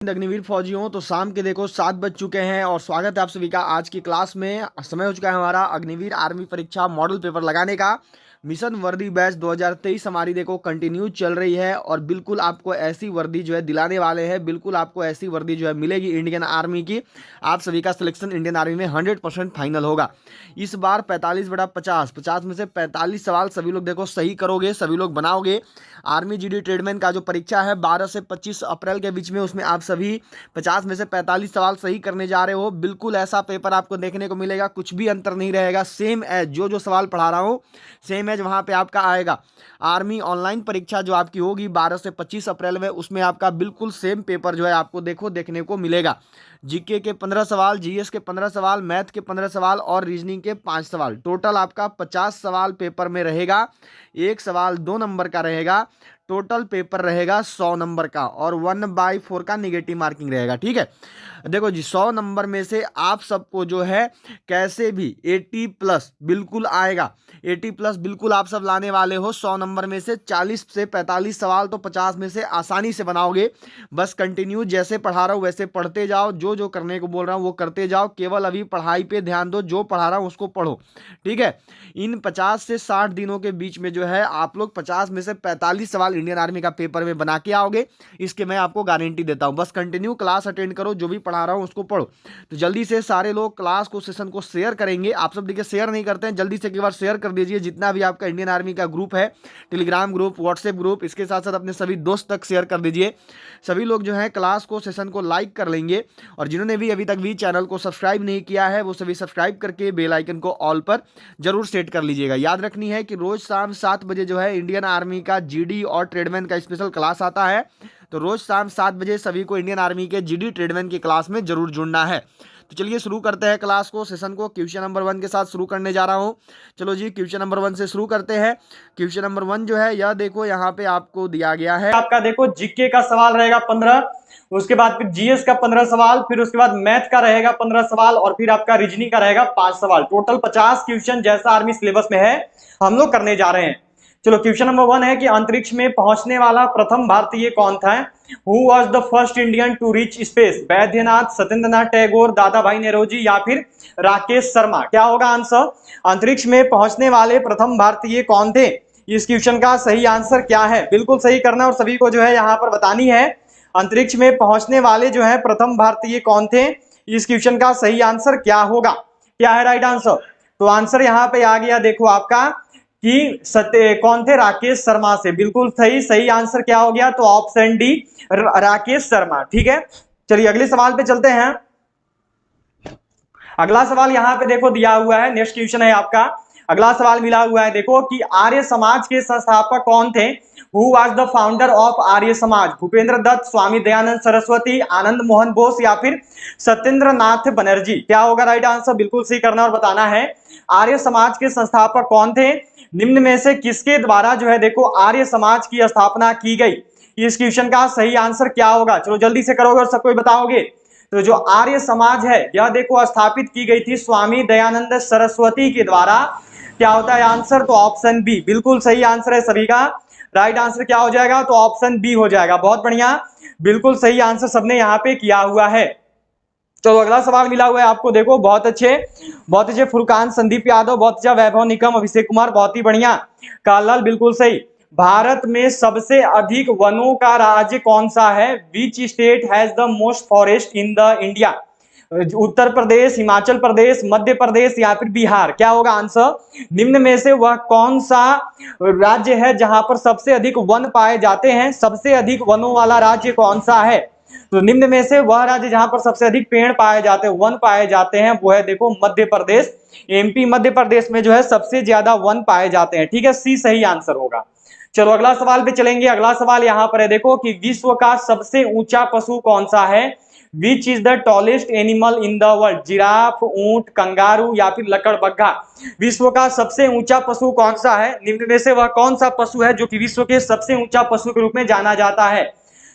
अग्निवीर फौजियों तो शाम के देखो 7 बज चुके हैं और स्वागत है आप सभी का आज की क्लास में। समय हो चुका है हमारा अग्निवीर आर्मी परीक्षा मॉडल पेपर लगाने का। मिशन वर्दी बैच 2023 हमारी देखो कंटिन्यू चल रही है और बिल्कुल आपको ऐसी वर्दी जो है दिलाने वाले हैं। बिल्कुल आपको ऐसी वर्दी जो है मिलेगी इंडियन आर्मी की। आप सभी का सिलेक्शन इंडियन आर्मी में 100% फाइनल होगा। इस बार 45/50 में से 45 सवाल सभी लोग देखो सही करोगे, सभी लोग बनाओगे। आर्मी जीडी ट्रेडमैन का जो परीक्षा है 12 से 25 अप्रैल के बीच में, उसमें आप सभी 50 में से 45 सवाल सही करने जा रहे हो। बिल्कुल ऐसा पेपर आपको देखने को मिलेगा, कुछ भी अंतर नहीं रहेगा। सेम एज जो सवाल पढ़ा रहा हूँ सेम एज वहाँ पे आपका आएगा। आर्मी ऑनलाइन परीक्षा जो आपकी होगी 12 से 25 अप्रैल में, उसमें आपका बिल्कुल सेम पेपर जो है आपको देखो देखने को मिलेगा। जीके के 15 सवाल, जीएस के 15 सवाल, मैथ के 15 सवाल और रीजनिंग के 5 सवाल। टोटल आपका 50 सवाल पेपर में रहेगा। एक सवाल 2 नंबर का रहेगा। टोटल पेपर रहेगा 100 नंबर का और 1/4 का निगेटिव मार्किंग रहेगा। ठीक है, देखो जी 100 नंबर में से आप सबको जो है कैसे भी 80+ बिल्कुल आएगा। 80+ बिल्कुल आप सब लाने वाले हो। 100 नंबर में से 40 से 45 सवाल तो 50 में से आसानी से बनाओगे। बस कंटिन्यू जैसे पढ़ा रहा हूँ वैसे पढ़ते जाओ, जो करने को बोल रहा हूँ वो करते जाओ। केवल अभी पढ़ाई पे ध्यान दो, जो पढ़ा रहा हूँ उसको पढ़ो। ठीक है, इन 50 से 60 दिनों के बीच में जो है आप लोग 50 में से 45 सवाल इंडियन आर्मी का पेपर में बना के आओगे, इसके मैं आपको गारंटी देता हूं। बस कंटिन्यू क्लास अटेंड करो, जो भी पढ़ा रहा हूं उसको पढ़ो। तो जल्दी से सारे लोग क्लास को, सेशन को शेयर करेंगे। आप सब देखिए शेयर नहीं करते हैं, जल्दी से एक बार शेयर कर दीजिए। जितना भी आपका इंडियन आर्मी का ग्रुप है, टेलीग्राम ग्रुप, व्हाट्सएप ग्रुप, इसके साथ साथ अपने सभी दोस्त तक शेयर कर दीजिए। सभी लोग जो है क्लास को, सेशन को लाइक कर लेंगे। और जिन्होंने भी अभी तक भी चैनल को सब्सक्राइब नहीं किया है वो सभी सब्सक्राइब करके बेल आइकन को ऑल पर जरूर सेट कर लीजिएगा। याद रखनी है कि रोज शाम 7 बजे जो है इंडियन आर्मी का जीडी और ट्रेडमैन का स्पेशल क्लास आता है। तो रोज शाम 7 बजे सभी को इंडियन आर्मी के जीडी ट्रेडमैन की क्लास में जरूर जुड़ना है। तो चलिए शुरू करते हैं क्लास को, सेशन को। क्वेश्चन नंबर 1 के साथ शुरू करने जा रहा हूं। चलो जी क्वेश्चन नंबर 1 से शुरू करते हैं। क्वेश्चन नंबर 1 जो है यह देखो यहाँ पे आपको दिया गया है। आपका देखो जीके का सवाल रहेगा 15, उसके बाद फिर जीएस का 15 सवाल, फिर उसके बाद मैथ का रहेगा 15 सवाल और फिर आपका रीजनिंग का रहेगा 5 सवाल। टोटल 50 क्वेश्चन जैसा आर्मी सिलेबस में है हम लोग करने जा रहे हैं। चलो क्वेश्चन नंबर 1 है कि अंतरिक्ष में पहुंचने वाला प्रथम भारतीय कौन था? Who was the first Indian to reach space? Vaidyanath, Satyendranath Tagore, Dadabhai नेरोजी या फिर राकेश शर्मा? क्या होगा आंसर? अंतरिक्ष में पहुंचने वाले प्रथम भारतीय कौन थे? इस क्वेश्चन का सही आंसर क्या है? बिल्कुल सही करना और सभी को जो है यहाँ पर बतानी है। अंतरिक्ष में पहुंचने वाले जो है प्रथम भारतीय कौन थे? इस क्वेश्चन का सही आंसर क्या होगा? क्या है राइट आंसर? तो आंसर यहाँ पे आ गया देखो आपका कि कौन थे? राकेश शर्मा से। बिल्कुल सही। सही आंसर क्या हो गया? तो ऑप्शन डी राकेश शर्मा। ठीक है, चलिए अगले सवाल पे चलते हैं। अगला सवाल यहाँ पे देखो दिया हुआ है, नेक्स्ट क्वेश्चन है आपका। अगला सवाल मिला हुआ है देखो कि आर्य समाज के संस्थापक कौन थे? Who was the founder of Arya Samaj? Bhupendra Dutt, Swami Dayanand Saraswati, Anand Mohan Bose या फिर सत्येंद्र नाथ बनर्जी? क्या होगा राइट आंसर? बिल्कुल सही करना और बताना है। आर्य समाज के संस्थापक कौन थे? निम्न में से किसके द्वारा जो है देखो आर्य समाज की स्थापना की गई? इस क्वेश्चन का सही आंसर क्या होगा? चलो जल्दी से करोगे और सबको बताओगे। तो जो आर्य समाज है यह देखो स्थापित की गई थी स्वामी दयानंद सरस्वती के द्वारा। क्या होता है आंसर? तो ऑप्शन बी। बिल्कुल सही आंसर है सभी का। राइट आंसर क्या हो जाएगा? तो ऑप्शन बी हो जाएगा। बहुत बढ़िया, बिल्कुल सही आंसर सबने यहाँ पे किया हुआ है। चलो अगला सवाल मिला हुआ है आपको देखो, बहुत अच्छे फुरकान संदीप यादव, बहुत अच्छा वैभव निकम, अभिषेक कुमार, बहुत ही बढ़िया। कालाल बिल्कुल सही। भारत में सबसे अधिक वनों का राज्य कौन सा है? Which state has the most forest in the India? Uttar Pradesh, Himachal Pradesh, Madhya Pradesh या फिर बिहार? क्या होगा आंसर? निम्न में से वह कौन सा राज्य है जहां पर सबसे अधिक वन पाए जाते हैं? सबसे अधिक वनों वाला राज्य कौन सा है? तो निम्न में से वह राज्य जहां पर सबसे अधिक पेड़ पाए जाते हैं, वन पाए जाते हैं, वो है देखो मध्य प्रदेश। एमपी मध्य प्रदेश में जो है सबसे ज्यादा वन पाए जाते हैं। ठीक है, सी सही आंसर होगा। चलो अगला सवाल पे चलेंगे। अगला सवाल यहाँ पर है देखो कि विश्व का सबसे ऊंचा पशु कौन सा है? Which is the tallest animal in the world? Giraffe, ऊंट, कंगारू या फिर लकड़बग्घा? विश्व का सबसे ऊंचा पशु कौन सा है? निम्न में से वह कौन सा पशु है जो कि विश्व के सबसे ऊंचा पशु के रूप में जाना जाता है?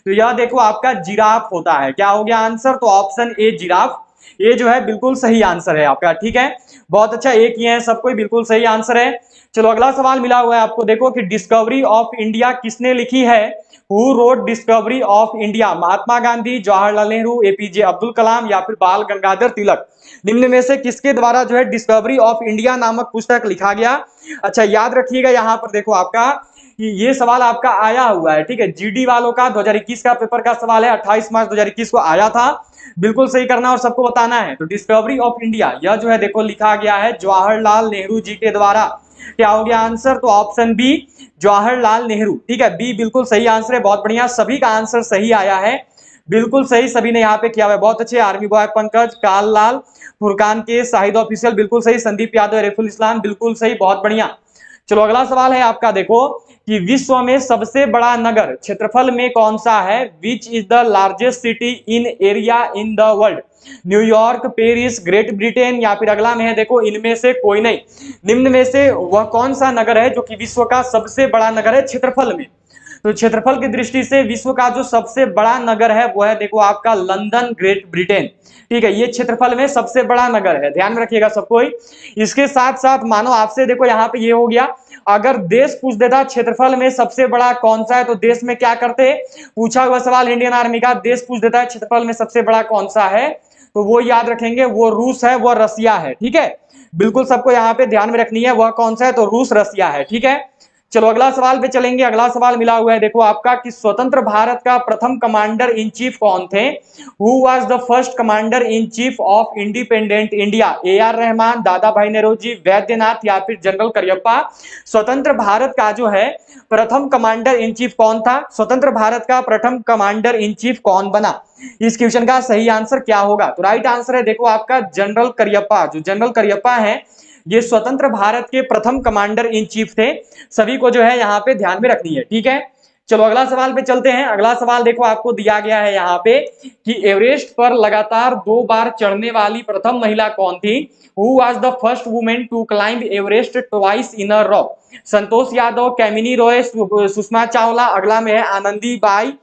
तो यह देखो आपका जिराफ होता है। क्या हो गया आंसर? तो ऑप्शन ए जिराफ। ये जो है बिल्कुल सही आंसर है आपका, ठीक है। बहुत अच्छा, एक ही है सब कोई, बिल्कुल सही आंसर है। चलो अगला सवाल मिला हुआ है आपको, देखो कि डिस्कवरी ऑफ इंडिया किसने लिखी है? Who wrote discovery of India? Mahatma Gandhi, Jawaharlal Nehru, APJ Abdul Kalam या फिर बाल गंगाधर तिलक? निम्न में से किसके द्वारा जो है डिस्कवरी ऑफ इंडिया नामक पुस्तक लिखा गया? अच्छा याद रखिएगा, यहां पर देखो आपका ये सवाल आपका आया हुआ है, ठीक है। जीडी वालों का 2021 का पेपर का सवाल है, 28 मार्च 2021 को आया था। बिल्कुल सही करना और सबको बताना है। तो डिस्कवरी ऑफ इंडिया यह जो है देखो लिखा गया है जवाहरलाल नेहरू जी के द्वारा। क्या हो गया आंसर? तो ऑप्शन बी जवाहरलाल नेहरू, ठीक है। बी बिल्कुल सही आंसर है, बहुत बढ़िया, सभी का आंसर सही आया है, बिल्कुल सही सभी ने यहाँ पे किया हुआ है, बहुत अच्छे। आर्मी बॉय पंकज, काल लाल, फुरकान के, शाहिद ऑफिशियल बिल्कुल सही, संदीप यादव, रेफुल इस्लाम बिल्कुल सही, बहुत बढ़िया। चलो अगला सवाल है आपका, देखो कि विश्व में सबसे बड़ा नगर क्षेत्रफल में कौन सा है? Which is the largest city in area in the world? New York, Paris, great Britain या फिर अगला में है देखो इनमें से कोई नहीं। निम्न में से वह कौन सा नगर है जो कि विश्व का सबसे बड़ा नगर है क्षेत्रफल में? तो क्षेत्रफल की दृष्टि से विश्व का जो सबसे बड़ा नगर है वो है देखो आपका लंदन, ग्रेट ब्रिटेन, ठीक है। ये क्षेत्रफल में सबसे बड़ा नगर है, ध्यान में रखिएगा सब कोई। इसके साथ साथ मानो आपसे देखो यहाँ पे ये हो गया, अगर देश पूछ देता क्षेत्रफल में सबसे बड़ा कौन सा है, तो देश में क्या करते? पूछा हुआ सवाल इंडियन आर्मी का, देश पूछ देता है क्षेत्रफल में सबसे बड़ा कौन सा है, तो वो याद रखेंगे, वो रूस है, वो रसिया है, ठीक है। बिल्कुल सबको यहाँ पे ध्यान में रखनी है, वह कौन सा है? तो रूस, रसिया है, ठीक है। चलो अगला सवाल पे चलेंगे। अगला सवाल मिला हुआ है देखो आपका कि स्वतंत्र भारत का प्रथम कमांडर इन चीफ कौन थे? Who was the first commander in chief of independent India? A R Rahman, दादा भाई नौरोजी, वैद्यनाथ या फिर जनरल करियप्पा? स्वतंत्र भारत का जो है प्रथम कमांडर इन चीफ कौन था? स्वतंत्र भारत का प्रथम कमांडर इन चीफ कौन बना? इस क्वेश्चन का सही आंसर क्या होगा? तो राइट आंसर है देखो आपका जनरल करियप्पा। जो जनरल करियप्पा है ये स्वतंत्र भारत के प्रथम कमांडर इन चीफ थे, सभी को जो है यहाँ पे ध्यान में रखनी है, ठीक है। चलो अगला सवाल पे चलते हैं। अगला सवाल देखो आपको दिया गया है यहाँ पे कि एवरेस्ट पर लगातार 2 बार चढ़ने वाली प्रथम महिला कौन थी? Who was the first women to climb Everest twice in a row? Santosh Yadav, Kamini Roy, Sushma Chawla, अगला में है आनंदी बाई,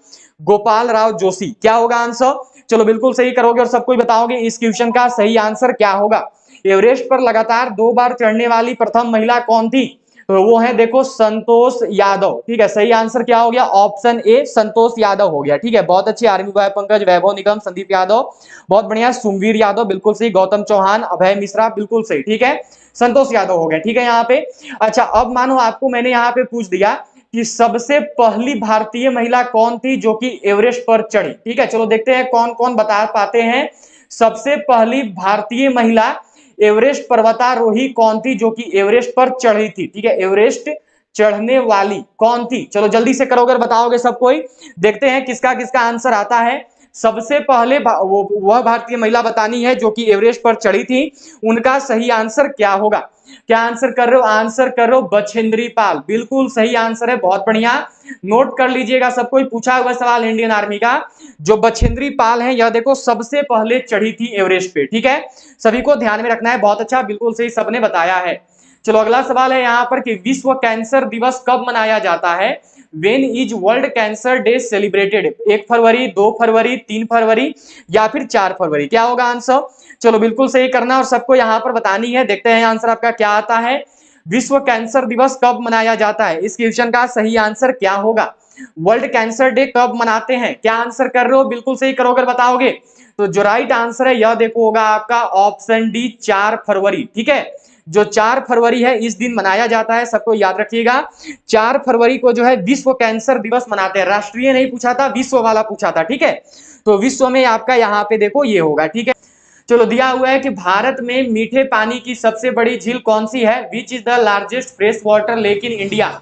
गोपाल राव जोशी। क्या होगा आंसर? चलो बिल्कुल सही करोगे और सबको बताओगे इस क्वेश्चन का सही आंसर क्या होगा? एवरेस्ट पर लगातार 2 बार चढ़ने वाली प्रथम महिला कौन थी? तो वो है देखो संतोष यादव, ठीक है। सही आंसर क्या हो गया? ऑप्शन ए संतोष यादव हो गया, ठीक है। बहुत अच्छे, आर्मी बॉय पंकज, वैभव निगम, संदीप यादव बहुत बढ़िया, सुमवीर यादव बिल्कुल सही, गौतम चौहान, अभय मिश्रा बिल्कुल सही, ठीक है। संतोष यादव हो गया, ठीक है यहाँ पे। अच्छा अब मानो आपको मैंने यहाँ पे पूछ दिया कि सबसे पहली भारतीय महिला कौन थी जो कि एवरेस्ट पर चढ़ी, ठीक है। चलो देखते हैं कौन कौन बता पाते हैं। सबसे पहली भारतीय महिला एवरेस्ट पर्वतारोही कौन थी जो कि एवरेस्ट पर चढ़ी थी, ठीक है। एवरेस्ट चढ़ने वाली कौन थी? चलो जल्दी से करोगे, बताओगे सब कोई। देखते हैं किसका किसका आंसर आता है। सबसे पहले वह भारतीय महिला बतानी है जो कि एवरेस्ट पर चढ़ी थी, उनका सही आंसर क्या होगा? क्या आंसर कर रहे हो? आंसर कर रहे हो बछेंद्री पाल, बिल्कुल सही आंसर है, बहुत बढ़िया। नोट कर लीजिएगा सब कोई, पूछा हुआ सवाल इंडियन आर्मी का। जो बछेंद्री पाल है यह देखो सबसे पहले चढ़ी थी एवरेस्ट पे, ठीक है। सभी को ध्यान में रखना है, बहुत अच्छा, बिल्कुल सही सबने बताया है। चलो अगला सवाल है यहाँ पर कि विश्व कैंसर दिवस कब मनाया जाता है? When is world cancer day celebrated? 1 फरवरी, 2 फरवरी, 3 फरवरी या फिर 4 फरवरी? क्या होगा आंसर? चलो बिल्कुल सही करना और सबको यहाँ पर बतानी है। देखते हैं आंसर आपका क्या आता है। विश्व कैंसर दिवस कब मनाया जाता है? इस क्वेश्चन का सही आंसर क्या होगा? वर्ल्ड कैंसर डे कब मनाते हैं? क्या आंसर कर रहे हो? बिल्कुल सही करोगे, बताओगे। तो जो राइट आंसर है यह देखो होगा आपका ऑप्शन डी 4 फरवरी, ठीक है। जो 4 फरवरी है इस दिन मनाया जाता है, सबको याद रखिएगा। 4 फरवरी को जो है विश्व कैंसर दिवस मनाते हैं। राष्ट्रीय नहीं पूछा था, विश्व वाला पूछा था, ठीक है। तो विश्व में आपका यहाँ पे देखो ये होगा, ठीक है। चलो दिया हुआ है कि भारत में मीठे पानी की सबसे बड़ी झील कौन सी है? Which is the largest fresh water lake in India?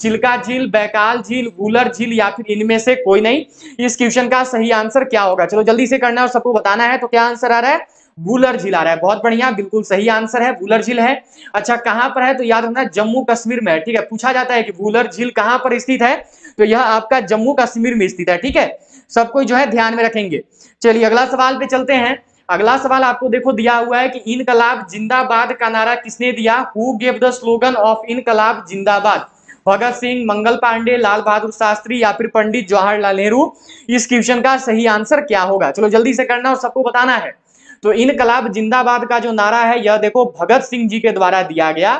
Chilka झील, बैकाल झील, वूलर झील या फिर इनमें से कोई नहीं? इस क्वेश्चन का सही आंसर क्या होगा? चलो जल्दी से करना और सबको बताना है। तो क्या आंसर आ रहा है? वूलर झील आ रहा है, बहुत बढ़िया, बिल्कुल सही आंसर है, वूलर झील है। अच्छा कहां पर है? तो याद रखना जम्मू कश्मीर में है, ठीक है। पूछा जाता है कि वूलर झील कहां पर स्थित है, तो यह आपका जम्मू कश्मीर में स्थित है, ठीक है। सबको जो है ध्यान में रखेंगे। चलिए अगला सवाल पे चलते हैं। अगला सवाल आपको देखो दिया हुआ है कि इनकलाब जिंदाबाद का नारा किसने दिया? Who gave the slogan of इनकलाब जिंदाबाद? भगत सिंह, मंगल पांडे, लाल बहादुर शास्त्री या फिर पंडित जवाहरलाल नेहरू? इस क्वेश्चन का सही आंसर क्या होगा? चलो जल्दी से करना और सबको बताना है। तो इनकलाब जिंदाबाद का जो नारा है यह देखो भगत सिंह जी के द्वारा दिया गया।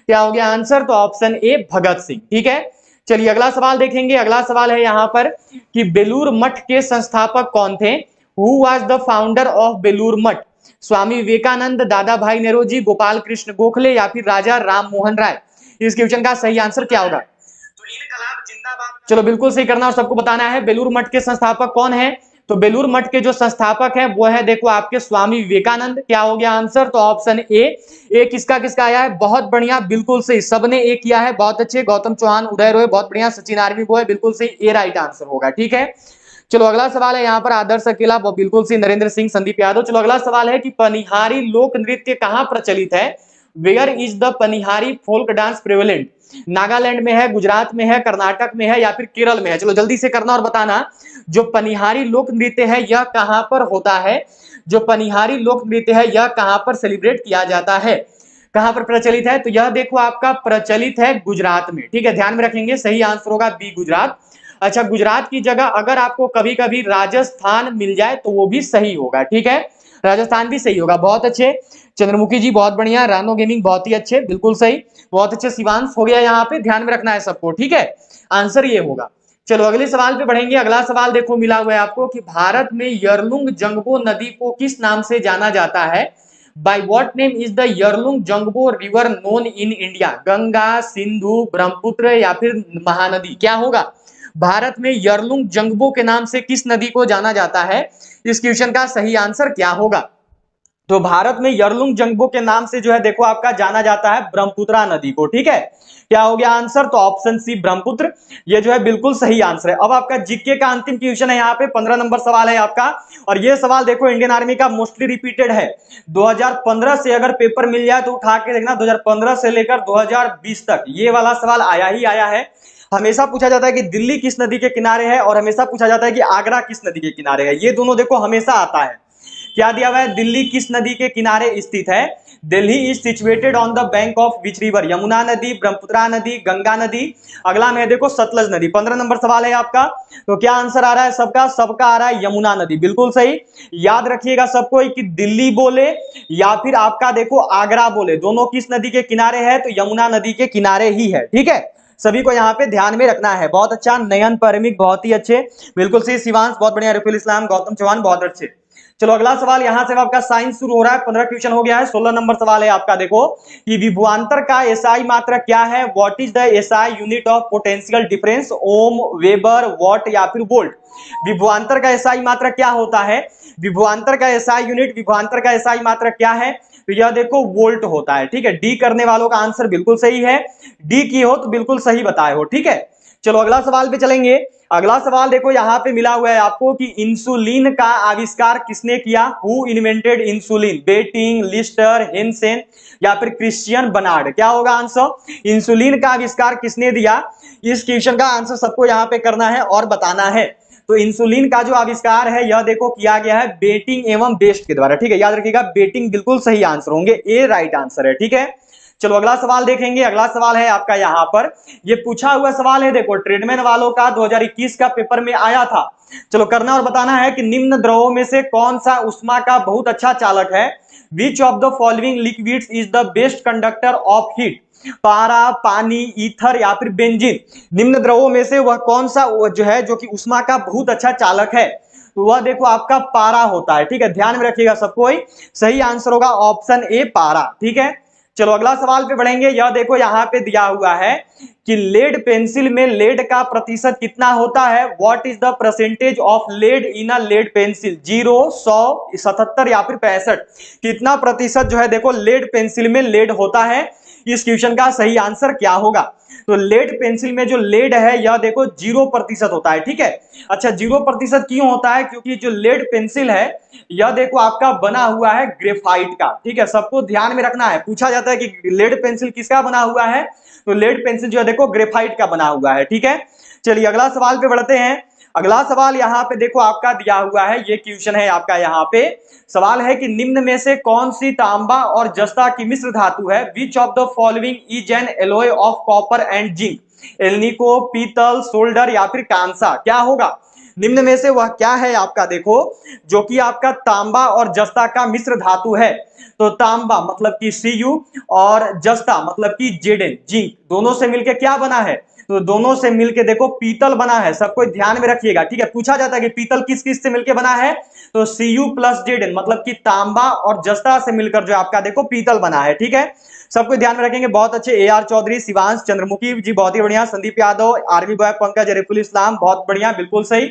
क्या हो गया आंसर? तो ऑप्शन ए भगत सिंह। ठीक है, चलिए अगला सवाल देखेंगे। अगला सवाल है यहाँ पर कि बेलूर मठ के संस्थापक कौन थे? Who was the founder of Belur Math? Swami Vivekananda, दादा भाई नेरोजी, गोपाल कृष्ण गोखले या फिर राजा राम मोहन राय? इस क्वेश्चन का सही आंसर क्या होगा? तो इनकलाब जिंदाबाद, चलो बिल्कुल सही करना और सबको बताना है। बेलूर मठ के संस्थापक कौन है? तो बेलूर मठ के जो संस्थापक है वो है देखो आपके स्वामी विवेकानंद। क्या हो गया आंसर? तो ऑप्शन ए किसका किसका आया है? बहुत बढ़िया, बिल्कुल सही, सबने ए किया है, बहुत अच्छे। गौतम चौहान, उदय रोय, बहुत बढ़िया। सचिन आर्मी बॉय, बिल्कुल सही, ए राइट आंसर होगा। ठीक है, चलो अगला सवाल है यहाँ पर आदर्श अकेला, बिल्कुल सही, नरेंद्र सिंह, संदीप यादव। चलो अगला सवाल है कि पनिहारी लोक नृत्य कहाँ प्रचलित है? Where is the Panihari folk dance prevalent? Nagaland में है, गुजरात में है, कर्नाटक में है या फिर केरल में है? चलो जल्दी से करना और बताना। जो पनिहारी लोक नृत्य है यह कहां पर होता है? जो पनिहारी लोक नृत्य है यह कहां पर सेलिब्रेट किया जाता है? कहां पर प्रचलित है? तो यह देखो आपका प्रचलित है गुजरात में। ठीक है, ध्यान में रखेंगे, सही आंसर होगा बी गुजरात। अच्छा, गुजरात की जगह अगर आपको कभी कभी राजस्थान मिल जाए तो वो भी सही होगा। ठीक है, राजस्थान भी सही होगा, बहुत अच्छे। चंद्रमुखी जी बहुत बढ़िया, रानो गेमिंग बहुत ही अच्छे, बिल्कुल सही, बहुत अच्छे। शिवांश हो गया, यहाँ पे ध्यान में रखना है सबको। ठीक है, आंसर ये होगा। चलो अगले सवाल पे बढ़ेंगे। अगला सवाल देखो मिला हुआ है आपको कि भारत में यरलुंग जंगबो नदी को किस नाम से जाना जाता है? By what name is the Yarlung Zangbo river known in India? Ganga, Sindhu, Brahmaputra या फिर महानदी? क्या होगा? भारत में यरलुंग जंगबो के नाम से किस नदी को जाना जाता है? इस क्वेश्चन का सही आंसर क्या होगा? तो भारत में यरलुंग जंगबो के नाम से जो है देखो आपका जाना जाता है ब्रह्मपुत्रा नदी को। ठीक है, क्या हो गया आंसर? तो ऑप्शन सी ब्रह्मपुत्र, ये जो है बिल्कुल सही आंसर है। अब आपका जीके का अंतिम क्वेश्चन है, यहाँ पे 15 नंबर सवाल है आपका, और ये सवाल देखो इंडियन आर्मी का मोस्टली रिपीटेड है। 2015 से अगर पेपर मिल जाए तो उठा के देखना, 2015 से लेकर 2020 तक ये वाला सवाल आया ही आया है। हमेशा पूछा जाता है कि दिल्ली किस नदी के किनारे है, और हमेशा पूछा जाता है कि आगरा किस नदी के किनारे है। ये दोनों देखो हमेशा आता है। क्या दिया हुआ है? दिल्ली किस नदी के किनारे स्थित है? Delhi is situated on the bank of which river? Yamuna नदी, ब्रह्मपुत्रा नदी, गंगा नदी। अगला में देखो सतलज नदी। 15 नंबर सवाल है आपका, तो क्या आंसर आ रहा है सबका? सबका आ रहा है यमुना नदी, बिल्कुल सही। याद रखिएगा सबको कि दिल्ली बोले या फिर आपका देखो आगरा बोले, दोनों किस नदी के किनारे है? तो यमुना नदी के किनारे ही है। ठीक है, सभी को यहाँ पे ध्यान में रखना है। बहुत अच्छा, नयन परमिक बहुत ही अच्छे, बिल्कुल सही। शिवांश बहुत बढ़िया, रफील इस्लाम, गौतम चौहान बहुत अच्छे। चलो अगला सवाल यहां से आपका साइंस शुरू हो रहा है। 15 क्वेश्चन हो गया है। 16 नंबर सवाल है आपका, देखो कि विभवांतर का एसआई मात्रक क्या है? What is the SI unit of potential difference? Ohm, weber, watt या फिर वोल्ट? विभवांतर का एसआई मात्रक क्या होता है? विभवांतर का एसआई यूनिट, विभवांतर का एसआई मात्रक क्या है? तो यह देखो वोल्ट होता है। ठीक है, डी करने वालों का आंसर बिल्कुल सही है, डी की हो तो बिल्कुल सही बताए हो। ठीक है, चलो अगला सवाल पे चलेंगे। अगला सवाल देखो यहाँ पे मिला हुआ है आपको कि इंसुलिन का आविष्कार किसने किया? Who invented insulin? Banting, Lister, Hansen या फिर क्रिश्चियन बर्नार्ड? क्या होगा आंसर? इंसुलिन का आविष्कार किसने दिया? इस क्वेश्चन का आंसर सबको यहाँ पे करना है और बताना है। तो इंसुलिन का जो आविष्कार है यह देखो किया गया है बेटिंग एवं बेस्ट के द्वारा। ठीक है, याद रखिएगा बेटिंग बिल्कुल सही आंसर होंगे, ए राइट आंसर है। ठीक है, चलो अगला सवाल देखेंगे। अगला सवाल है आपका यहाँ पर, ये पूछा हुआ सवाल है देखो ट्रेडमैन वालों का 2021 का पेपर में आया था। चलो करना और बताना है कि निम्न द्रवों में से कौन सा उष्मा का बहुत अच्छा चालक है? Which of the following liquids is the best conductor of heat? पारा, पानी, ईथर या फिर बेंजीन? निम्न द्रवों में से वह कौन सा जो है जो कि उष्मा का बहुत अच्छा चालक है? तो वह देखो आपका पारा होता है। ठीक है, ध्यान में रखिएगा सबको, सही आंसर होगा ऑप्शन ए पारा। ठीक है, चलो अगला सवाल पे बढ़ेंगे। यह देखो यहाँ पे दिया हुआ है कि लेड पेंसिल में लेड का प्रतिशत कितना होता है? What is the percentage of lead in a lead pencil? 0, 100, 77 या फिर 65? कितना प्रतिशत जो है देखो लेड पेंसिल में लेड होता है? इस क्वेश्चन का सही आंसर क्या होगा? तो लेड पेंसिल में जो लेड है यह देखो 0% होता है। ठीक है, अच्छा 0% क्यों होता है? क्योंकि जो लेड पेंसिल है यह देखो आपका बना हुआ है ग्रेफाइट का। ठीक है, सबको ध्यान में रखना है। पूछा जाता है कि लेड पेंसिल किसका बना हुआ है? तो लेड पेंसिल जो है देखो ग्रेफाइट का बना हुआ है। ठीक है, चलिए अगला सवाल पे बढ़ते हैं। अगला सवाल यहाँ पे देखो आपका दिया हुआ है, ये क्वेश्चन है आपका। यहाँ पे सवाल है कि निम्न में से कौन सी तांबा और जस्ता की मिश्र धातु है? Which of the following is an alloy of copper and zinc? Alnico, पीतल, सोल्डर या फिर कांसा? क्या होगा? निम्न में से वह क्या है आपका, देखो जो कि आपका तांबा और जस्ता का मिश्र धातु है। तो तांबा मतलब कि Cu और जस्ता मतलब कि Zn, जिंक, दोनों से मिलकर क्या बना है, तो दोनों से मिलके देखो पीतल बना है। सबको ध्यान में रखिएगा, ठीक है। पूछा जाता है कि पीतल किस किस से मिलके बना है, तो Cu प्लस Zn मतलब कि तांबा और जस्ता से मिलकर जो आपका देखो पीतल बना है, ठीक है। सबको ध्यान में रखेंगे। बहुत अच्छे, AR चौधरी, शिवांश चंद्रमुखी जी बहुत ही बढ़िया, संदीप यादव, आर्मी बॉय पंकज, अरिफुल इस्लाम बहुत बढ़िया, बिल्कुल सही।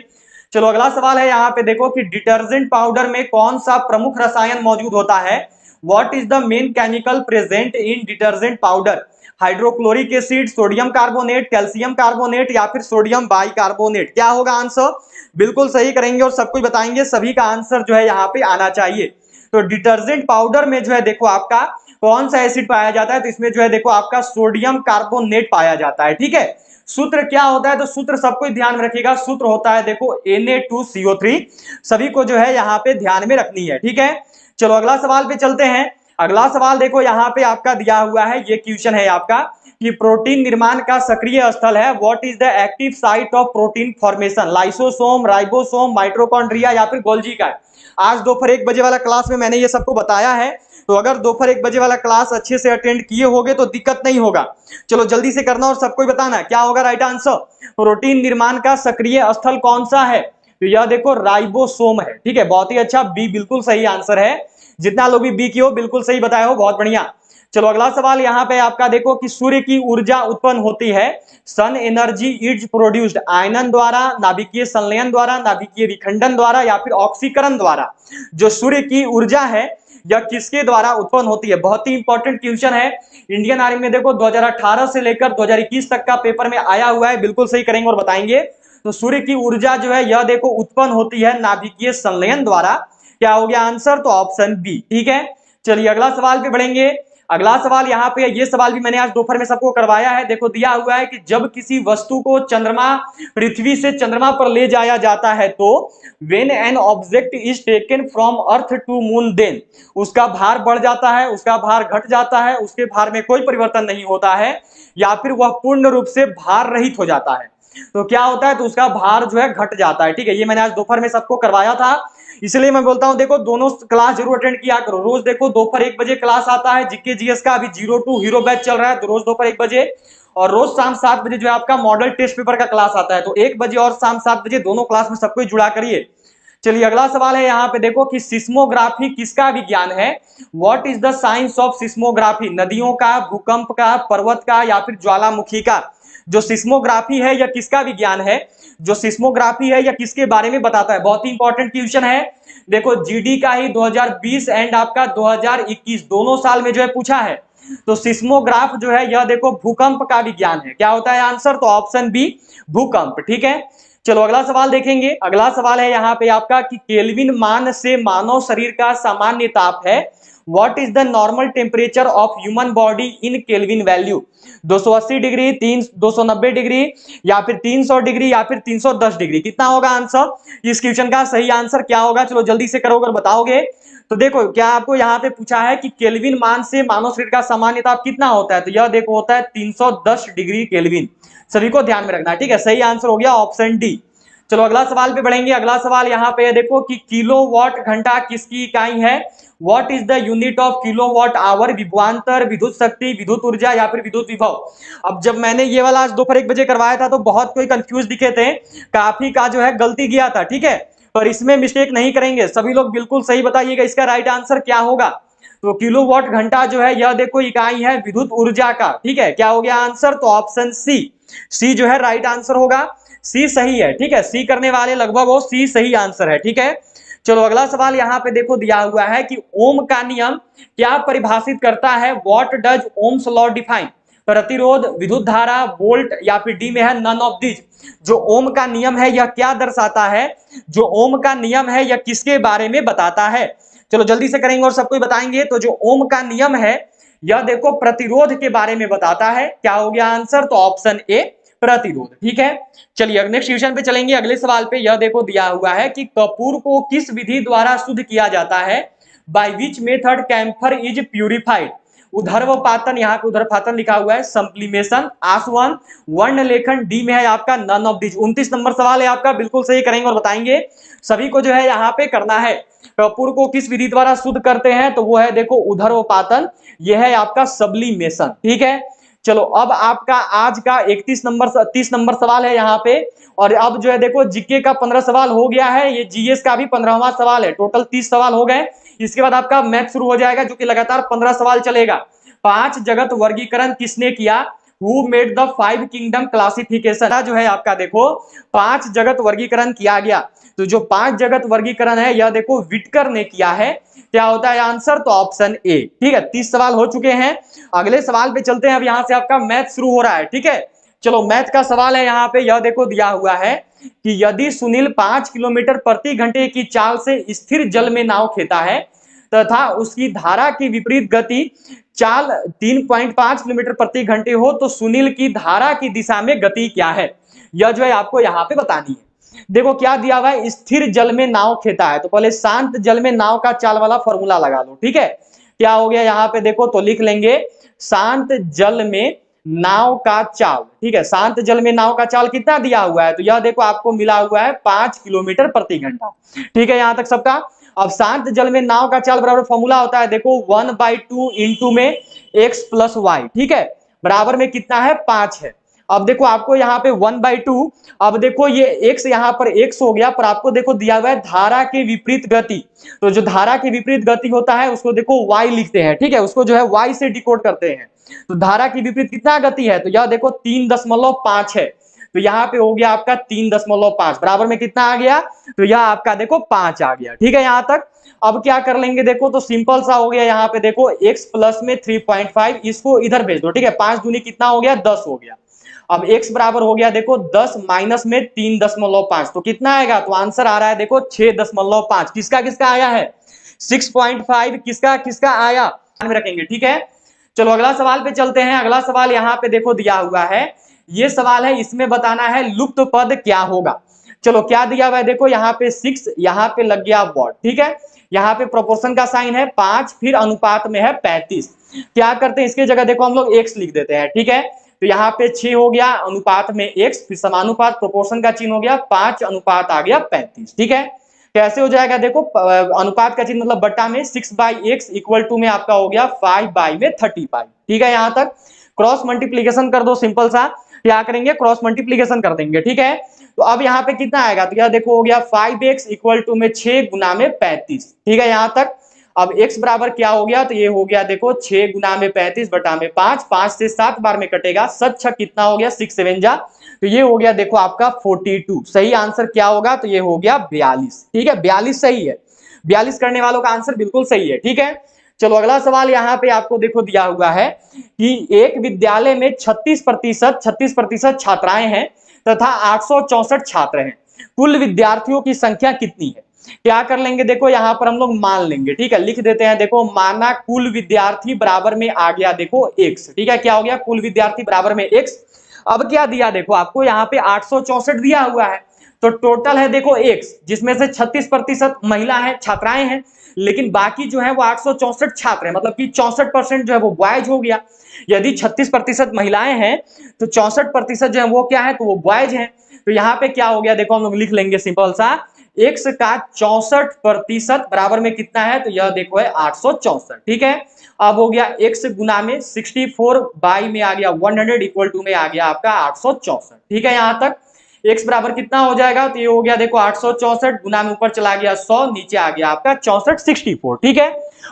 चलो अगला सवाल है यहाँ पे देखो कि डिटर्जेंट पाउडर में कौन सा प्रमुख रसायन मौजूद होता है। What is the main chemical present in detergent powder. Hydrochloric acid, sodium carbonate, calcium carbonate या फिर सोडियम बाइकार्बोनेट। क्या होगा आंसर, बिल्कुल सही करेंगे और सब कुछ बताएंगे। सभी का आंसर जो है यहाँ पे आना चाहिए। तो डिटर्जेंट पाउडर में जो है देखो आपका कौन सा एसिड पाया जाता है, तो इसमें जो है देखो आपका सोडियम कार्बोनेट पाया जाता है, ठीक है। सूत्र क्या होता है, तो सूत्र सबको ध्यान में रखिएगा। सूत्र होता है देखो Na2CO3। सभी को जो है यहाँ पे ध्यान में रखनी है, ठीक है। चलो अगला सवाल पे चलते हैं। अगला सवाल देखो यहाँ पे आपका दिया हुआ है, ये क्वेश्चन है आपका कि प्रोटीन निर्माण का सक्रिय स्थल है। What is the active site of protein formation. Lysosome, ribosome, mitochondria या फिर गोल्जी का। आज दोपहर 1 बजे वाला क्लास में मैंने ये सबको बताया है, तो अगर दोपहर 1 बजे वाला क्लास अच्छे से अटेंड किए होगे तो दिक्कत नहीं होगा। चलो जल्दी से करना और सबको बताना क्या होगा राइट आंसर। प्रोटीन निर्माण का सक्रिय स्थल कौन सा है, तो यह देखो राइबोसोम है, ठीक है। बहुत ही अच्छा, बी बिल्कुल सही आंसर है। जितना लोग भी बी की हो बिल्कुल सही बताए हो, बहुत बढ़िया। चलो अगला सवाल यहाँ पे आपका देखो कि सूर्य की ऊर्जा उत्पन्न होती है। सन एनर्जी इज प्रोड्यूस्ड आयनन द्वारा, नाभिकीय संलयन द्वारा, नाभिकीय विखंडन द्वारा या फिर ऑक्सीकरण द्वारा। जो सूर्य की ऊर्जा है यह किसके द्वारा उत्पन्न होती है। बहुत ही इंपॉर्टेंट क्वेश्चन है। इंडियन आर्मी में देखो 2018 से लेकर 2021 तक का पेपर में आया हुआ है, बिल्कुल सही करेंगे और बताएंगे। तो सूर्य की ऊर्जा जो है यह देखो उत्पन्न होती है नाभिकीय संलयन द्वारा। क्या हो गया आंसर, तो ऑप्शन बी, ठीक है। चलिए अगला सवाल पे बढ़ेंगे। अगला सवाल यहाँ पे, ये सवाल भी मैंने आज दोपहर में सबको करवाया है। देखो दिया हुआ है कि जब किसी वस्तु को चंद्रमा, पृथ्वी से चंद्रमा पर ले जाया जाता है तो when an object is taken from earth to moon then, उसका भार बढ़ जाता है, उसका भार घट जाता है, उसके भार में कोई परिवर्तन नहीं होता है, या फिर वह पूर्ण रूप से भार रहित हो जाता है। तो क्या होता है, तो उसका भार जो है घट जाता है, ठीक है। ये मैंने आज दोपहर में सबको करवाया था, इसलिए मैं बोलता हूं देखो दोनों क्लास जरूर अटेंड किया करो। रोज देखो दोपहर 1 बजे क्लास आता है जीके जीएस का, अभी 02 हीरो बैच चल रहा है, तो रोज दोपहर 1 बजे और रोज शाम 7 बजे जो है आपका मॉडल टेस्ट पेपर का क्लास आता है। तो 1 बजे और शाम 7 बजे दोनों क्लास में सबको जुड़ा करिए। चलिए अगला सवाल है यहाँ पे देखो कि सिस्मोग्राफी किसका विज्ञान है। What is the science of seismography. नदियों का, भूकंप का, पर्वत का या फिर ज्वालामुखी का। जो सिस्मोग्राफी है यह किसका विज्ञान है, जो सिस्मोग्राफी है यह किसके बारे में बताता है। बहुत ही इंपॉर्टेंट क्वेश्चन है। देखो जीडी का ही 2020 एंड आपका 2021 दोनों साल में जो है पूछा है। तो सिस्मोग्राफ जो है यह देखो भूकंप का विज्ञान है। क्या होता है आंसर, तो ऑप्शन बी भूकंप, ठीक है। चलो अगला सवाल देखेंगे। अगला सवाल है यहाँ पे आपका कि केल्विन मान से मानव शरीर का सामान्य ताप है। What is the normal temperature of human body in kelvin value. 280 degree, 290 degree या फिर 300 डिग्री या फिर 310 डिग्री। कितना होगा आंसर इस क्वेश्चन का, सही आंसर क्या होगा, चलो जल्दी से करोगे और बताओगे। तो देखो क्या आपको यहाँ पे पूछा है कि केल्विन मान से मानव शरीर का सामान्य ताप कितना होता है, तो यह देखो होता है 310 डिग्री केल्विन। सभी को ध्यान में रखना है, ठीक है। सही आंसर हो गया ऑप्शन डी। चलो अगला सवाल पे बढ़ेंगे। अगला सवाल यहाँ पे देखो कि किलोवाट घंटा किसकी इकाई है। What is the unit of kilowatt hour. विभवांतर, विद्युत शक्ति, विद्युत ऊर्जा या फिर विद्युत विभव। अब जब मैंने ये वाला आज दोपहर 1 बजे करवाया था तो बहुत कोई कंफ्यूज दिखे थे, काफी का जो है गलती किया था, ठीक है। पर इसमें मिस्टेक नहीं करेंगे, सभी लोग बिल्कुल सही बताइएगा इसका राइट आंसर क्या होगा। तो किलोवाट घंटा जो है यह देखो इकाई है विद्युत ऊर्जा का, ठीक है। क्या हो गया आंसर, तो ऑप्शन सी, सी जो है राइट आंसर होगा। सी सही है, ठीक है। सी करने वाले लगभग वो सी सही आंसर है, ठीक है। चलो अगला सवाल यहाँ पे देखो दिया हुआ है कि ओम का नियम क्या परिभाषित करता है। What does Ohm's law define. प्रतिरोध, विद्युत धारा, वोल्ट या फिर डी में है नन ऑफ दिस। जो ओम का नियम है यह क्या दर्शाता है, जो ओम का नियम है यह किसके बारे में बताता है। चलो जल्दी से करेंगे और सबको बताएंगे। तो जो ओम का नियम है यह देखो प्रतिरोध के बारे में बताता है। क्या हो गया आंसर, तो ऑप्शन ए प्रतिरोध, ठीक है। चलिए नेक्स्ट क्वेश्चन पे चलेंगे। अगले सवाल पे यह देखो दिया हुआ है कि कपूर को किस विधि द्वारा शुद्ध किया जाता है। By which method camphor is purified. उधर्वपातन, यहाँ पे उधर्वपातन लिखा हुआ है, सब्लिमेशन, आसवन, वर्ण लेखन डी में है आपका नन ऑफ दिस। 29 नंबर सवाल है आपका, बिल्कुल सही करेंगे और बताएंगे। सभी को जो है यहाँ पे करना है। कपूर को किस विधि द्वारा शुद्ध करते हैं, तो वो है देखो उधर्वपातन, यह है आपका सब्लिमेशन। ठीक है, चलो अब आपका आज का 30 नंबर सवाल है यहाँ पे। और अब जो है देखो जीके का 15 सवाल हो गया है, ये जीएस का भी 15वां सवाल है। टोटल 30 सवाल हो गए। इसके बाद आपका मैथ शुरू हो जाएगा, जो कि लगातार 15 सवाल चलेगा। 5 जगत वर्गीकरण किसने किया, who made the 5 kingdom classification, जो है आपका देखो 5 जगत वर्गीकरण किया गया। तो जो 5 जगत वर्गीकरण है यह देखो विटकर ने किया है। क्या होता है आंसर, तो ऑप्शन ए। ठीक है, 30 सवाल हो चुके हैं। अगले सवाल पे चलते हैं। अब यहां से आपका मैथ शुरू हो रहा है। ठीक है, चलो मैथ का सवाल है यहाँ पे। यह देखो दिया हुआ है कि यदि सुनील 5 किलोमीटर प्रति घंटे की चाल से स्थिर जल में नाव खेता है तथा उसकी धारा की विपरीत गति चाल 3.5 किलोमीटर प्रति घंटे हो, तो सुनील की धारा की दिशा में गति क्या है, यह जो है आपको यहाँ पे बतानी है। देखो क्या दिया हुआ है, स्थिर जल में नाव खेता है, तो पहले शांत जल में नाव का चाल वाला फॉर्मूला लगा लो। ठीक है, क्या हो गया यहाँ पे देखो, तो लिख लेंगे शांत जल में नाव का चाल। ठीक है, शांत जल में नाव का चाल कितना दिया हुआ है, तो यह देखो आपको मिला हुआ है 5 किलोमीटर प्रति घंटा। ठीक है, यहां तक सबका। अब शांत जल में नाव का चाल बराबर फॉर्मूला होता है देखो 1/2 इंटू में x प्लस वाई। ठीक है, बराबर में कितना है, 5 है। अब देखो आपको यहाँ पे 1/2, अब देखो ये x यहाँ पर x हो गया, पर आपको देखो दिया हुआ है धारा के विपरीत गति। तो जो धारा के विपरीत गति होता है उसको देखो y लिखते हैं। ठीक है, उसको जो है y से डिकोड करते हैं। तो धारा की विपरीत कितना गति है, तो यह देखो 3.5 है। तो यहाँ पे हो गया आपका 3.5, बराबर में कितना आ गया, तो यह आपका देखो 5 आ गया। ठीक है, यहां तक। अब क्या कर लेंगे देखो, तो सिंपल सा हो गया। यहाँ पे देखो x प्लस में 3.5, इसको इधर भेज दो। ठीक है, 5 दूनी कितना हो गया, 10 हो गया। अब x बराबर हो गया देखो 10 माइनस में 3.5, तो कितना आएगा, तो आंसर आ रहा है देखो 6.5। किसका किसका आया है, 6.5 किसका किसका आया, ध्यान में रखेंगे। ठीक है, चलो अगला सवाल पे चलते हैं। अगला सवाल यहाँ पे देखो दिया हुआ है, ये सवाल है, इसमें बताना है लुप्त पद क्या होगा। चलो क्या दिया हुआ है देखो, यहाँ पे 6, यहाँ पे लग गया वॉट। ठीक है, यहाँ पे प्रोपोर्शन का साइन है 5, फिर अनुपात में है 35। क्या करते हैं, इसके जगह देखो हम लोग x लिख देते हैं। ठीक है, तो यहाँ पे 6 हो गया, अनुपात में x, फिर समानुपात, प्रोपोर्शन का चिन्ह हो गया 5, अनुपात आ गया 35। ठीक है, कैसे हो जाएगा देखो, अनुपात का चिन्ह मतलब बट्टा में 6/x इक्वल टू में आपका हो गया 5/35। ठीक है, यहां तक। क्रॉस मल्टीप्लीकेशन कर दो, सिंपल सा। क्या करेंगे, क्रॉस मल्टीप्लीकेशन कर देंगे। ठीक है, तो अब यहाँ पे कितना आएगा, तो यह देखो हो गया 5x इक्वल टू में 6 गुना में 35। ठीक है, यहां तक। अब x बराबर क्या हो गया, तो ये हो गया देखो 6 गुना में 35 बटा में 5, 5 से 7 बार में कटेगा, 7 6 कितना हो गया, 6 7 जा, तो ये हो गया देखो आपका 42। सही आंसर क्या होगा, तो ये हो गया 42। ठीक है, 42 सही है। 42 करने वालों का आंसर बिल्कुल सही है। ठीक है, चलो अगला सवाल यहाँ पे आपको देखो दिया हुआ है कि एक विद्यालय में 36% छात्राएं हैं तथा 864 छात्र हैं, कुल विद्यार्थियों की संख्या कितनी है। क्या कर लेंगे देखो, यहाँ पर हम लोग मान लेंगे। ठीक है, लिख देते हैं देखो, माना कुल विद्यार्थी बराबर में आ गया देखो x। ठीक है, क्या हो गया, कुल विद्यार्थी बराबर में x। अब क्या दिया देखो आपको, यहाँ पे 864 दिया हुआ है, तो टोटल है देखो x, जिसमें से 36% महिला है, छात्राएं हैं, लेकिन बाकी जो है वो 864 छात्र हैं, मतलब कि 64% जो है वो बॉयज हो गया। यदि 36% महिलाएं हैं तो 64% जो है वो क्या है, तो वो बॉयज हैं। तो यहाँ पे क्या हो गया देखो, हम लोग लिख लेंगे सिंपल सा, x का 64% बराबर में कितना है, तो यह देखो है 864। ठीक है, अब हो गया x गुना में 64 बाई में आ गया 100 इक्वल टू में आ गया आपका 864। ठीक है, यहां तक। x बराबर कितना हो जाएगा, तो ये हो गया देखो 864 गुना में ऊपर चला गया 100, नीचे आ गया आपका 64। ठीक है,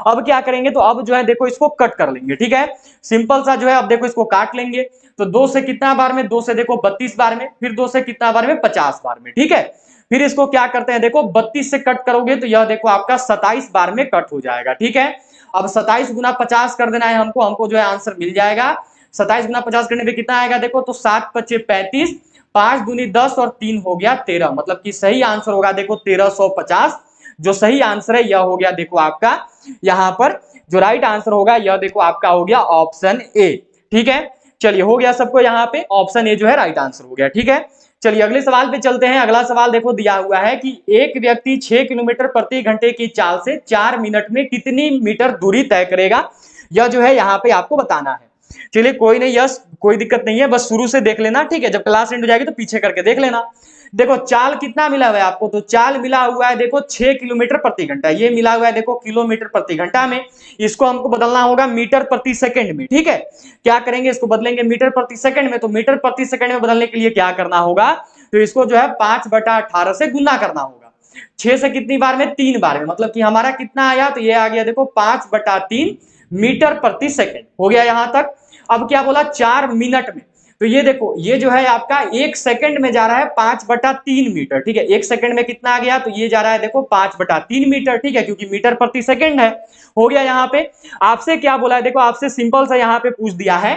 अब क्या करेंगे, तो अब जो है देखो इसको कट कर लेंगे। ठीक है, सिंपल सा जो है, अब देखो इसको काट लेंगे। तो 2 से कितना बार में, 2 से देखो 32 बार में, फिर 2 से कितना बार में, 50 बार में। ठीक है, फिर इसको क्या करते हैं देखो, 32 से कट करोगे तो यह देखो आपका 27 बार में कट हो जाएगा। ठीक है, अब 27 गुना 50 कर देना है हमको जो है आंसर मिल जाएगा। 27 गुना 50 करने पे कितना आएगा देखो, तो 7 5 35, 5 दूनी 10 और 3 हो गया 13, मतलब कि सही आंसर होगा देखो 1350। जो सही आंसर है यह हो गया देखो आपका, यहाँ पर जो राइट आंसर होगा यह देखो आपका हो गया ऑप्शन ए। ठीक है, चलिए हो गया सबको, यहाँ पे ऑप्शन ए जो है राइट आंसर हो गया। ठीक है, चलिए अगले सवाल पे चलते हैं। अगला सवाल देखो दिया हुआ है कि एक व्यक्ति 6 किलोमीटर प्रति घंटे की चाल से 4 मिनट में कितनी मीटर दूरी तय करेगा, यह जो है यहाँ पे आपको बताना है। चलिए कोई नहीं, यस कोई दिक्कत नहीं है, बस शुरू से देख लेना, ठीक है। जब क्लास एंड हो जाएगी तो पीछे करके देख लेना। देखो चाल कितना मिला हुआ है आपको, तो चाल मिला हुआ है देखो 6 किलोमीटर प्रति घंटा, ये मिला हुआ है देखो किलोमीटर प्रति घंटा में। इसको हमको बदलना होगा मीटर प्रति सेकंड में, ठीक है। क्या करेंगे, इसको बदलेंगे मीटर प्रति सेकंड में। तो मीटर प्रति सेकंड में बदलने के लिए क्या करना होगा, तो इसको जो है 5/18 से गुना करना होगा। 6 से कितनी बार में, 3 बार में, मतलब कि हमारा कितना आया, तो ये आ गया देखो 5/3 मीटर प्रति सेकंड हो गया यहां तक। अब क्या बोला, 4 मिनट में, तो ये देखो ये जो है आपका 1 सेकंड में जा रहा है 5/3 मीटर, ठीक है। 1 सेकंड में कितना आ गया, तो ये जा रहा है देखो 5/3 मीटर, ठीक है, क्योंकि मीटर प्रति सेकंड है। हो गया यहाँ पे। आपसे क्या बोला है, देखो आपसे सिंपल सा यहाँ पे पूछ दिया है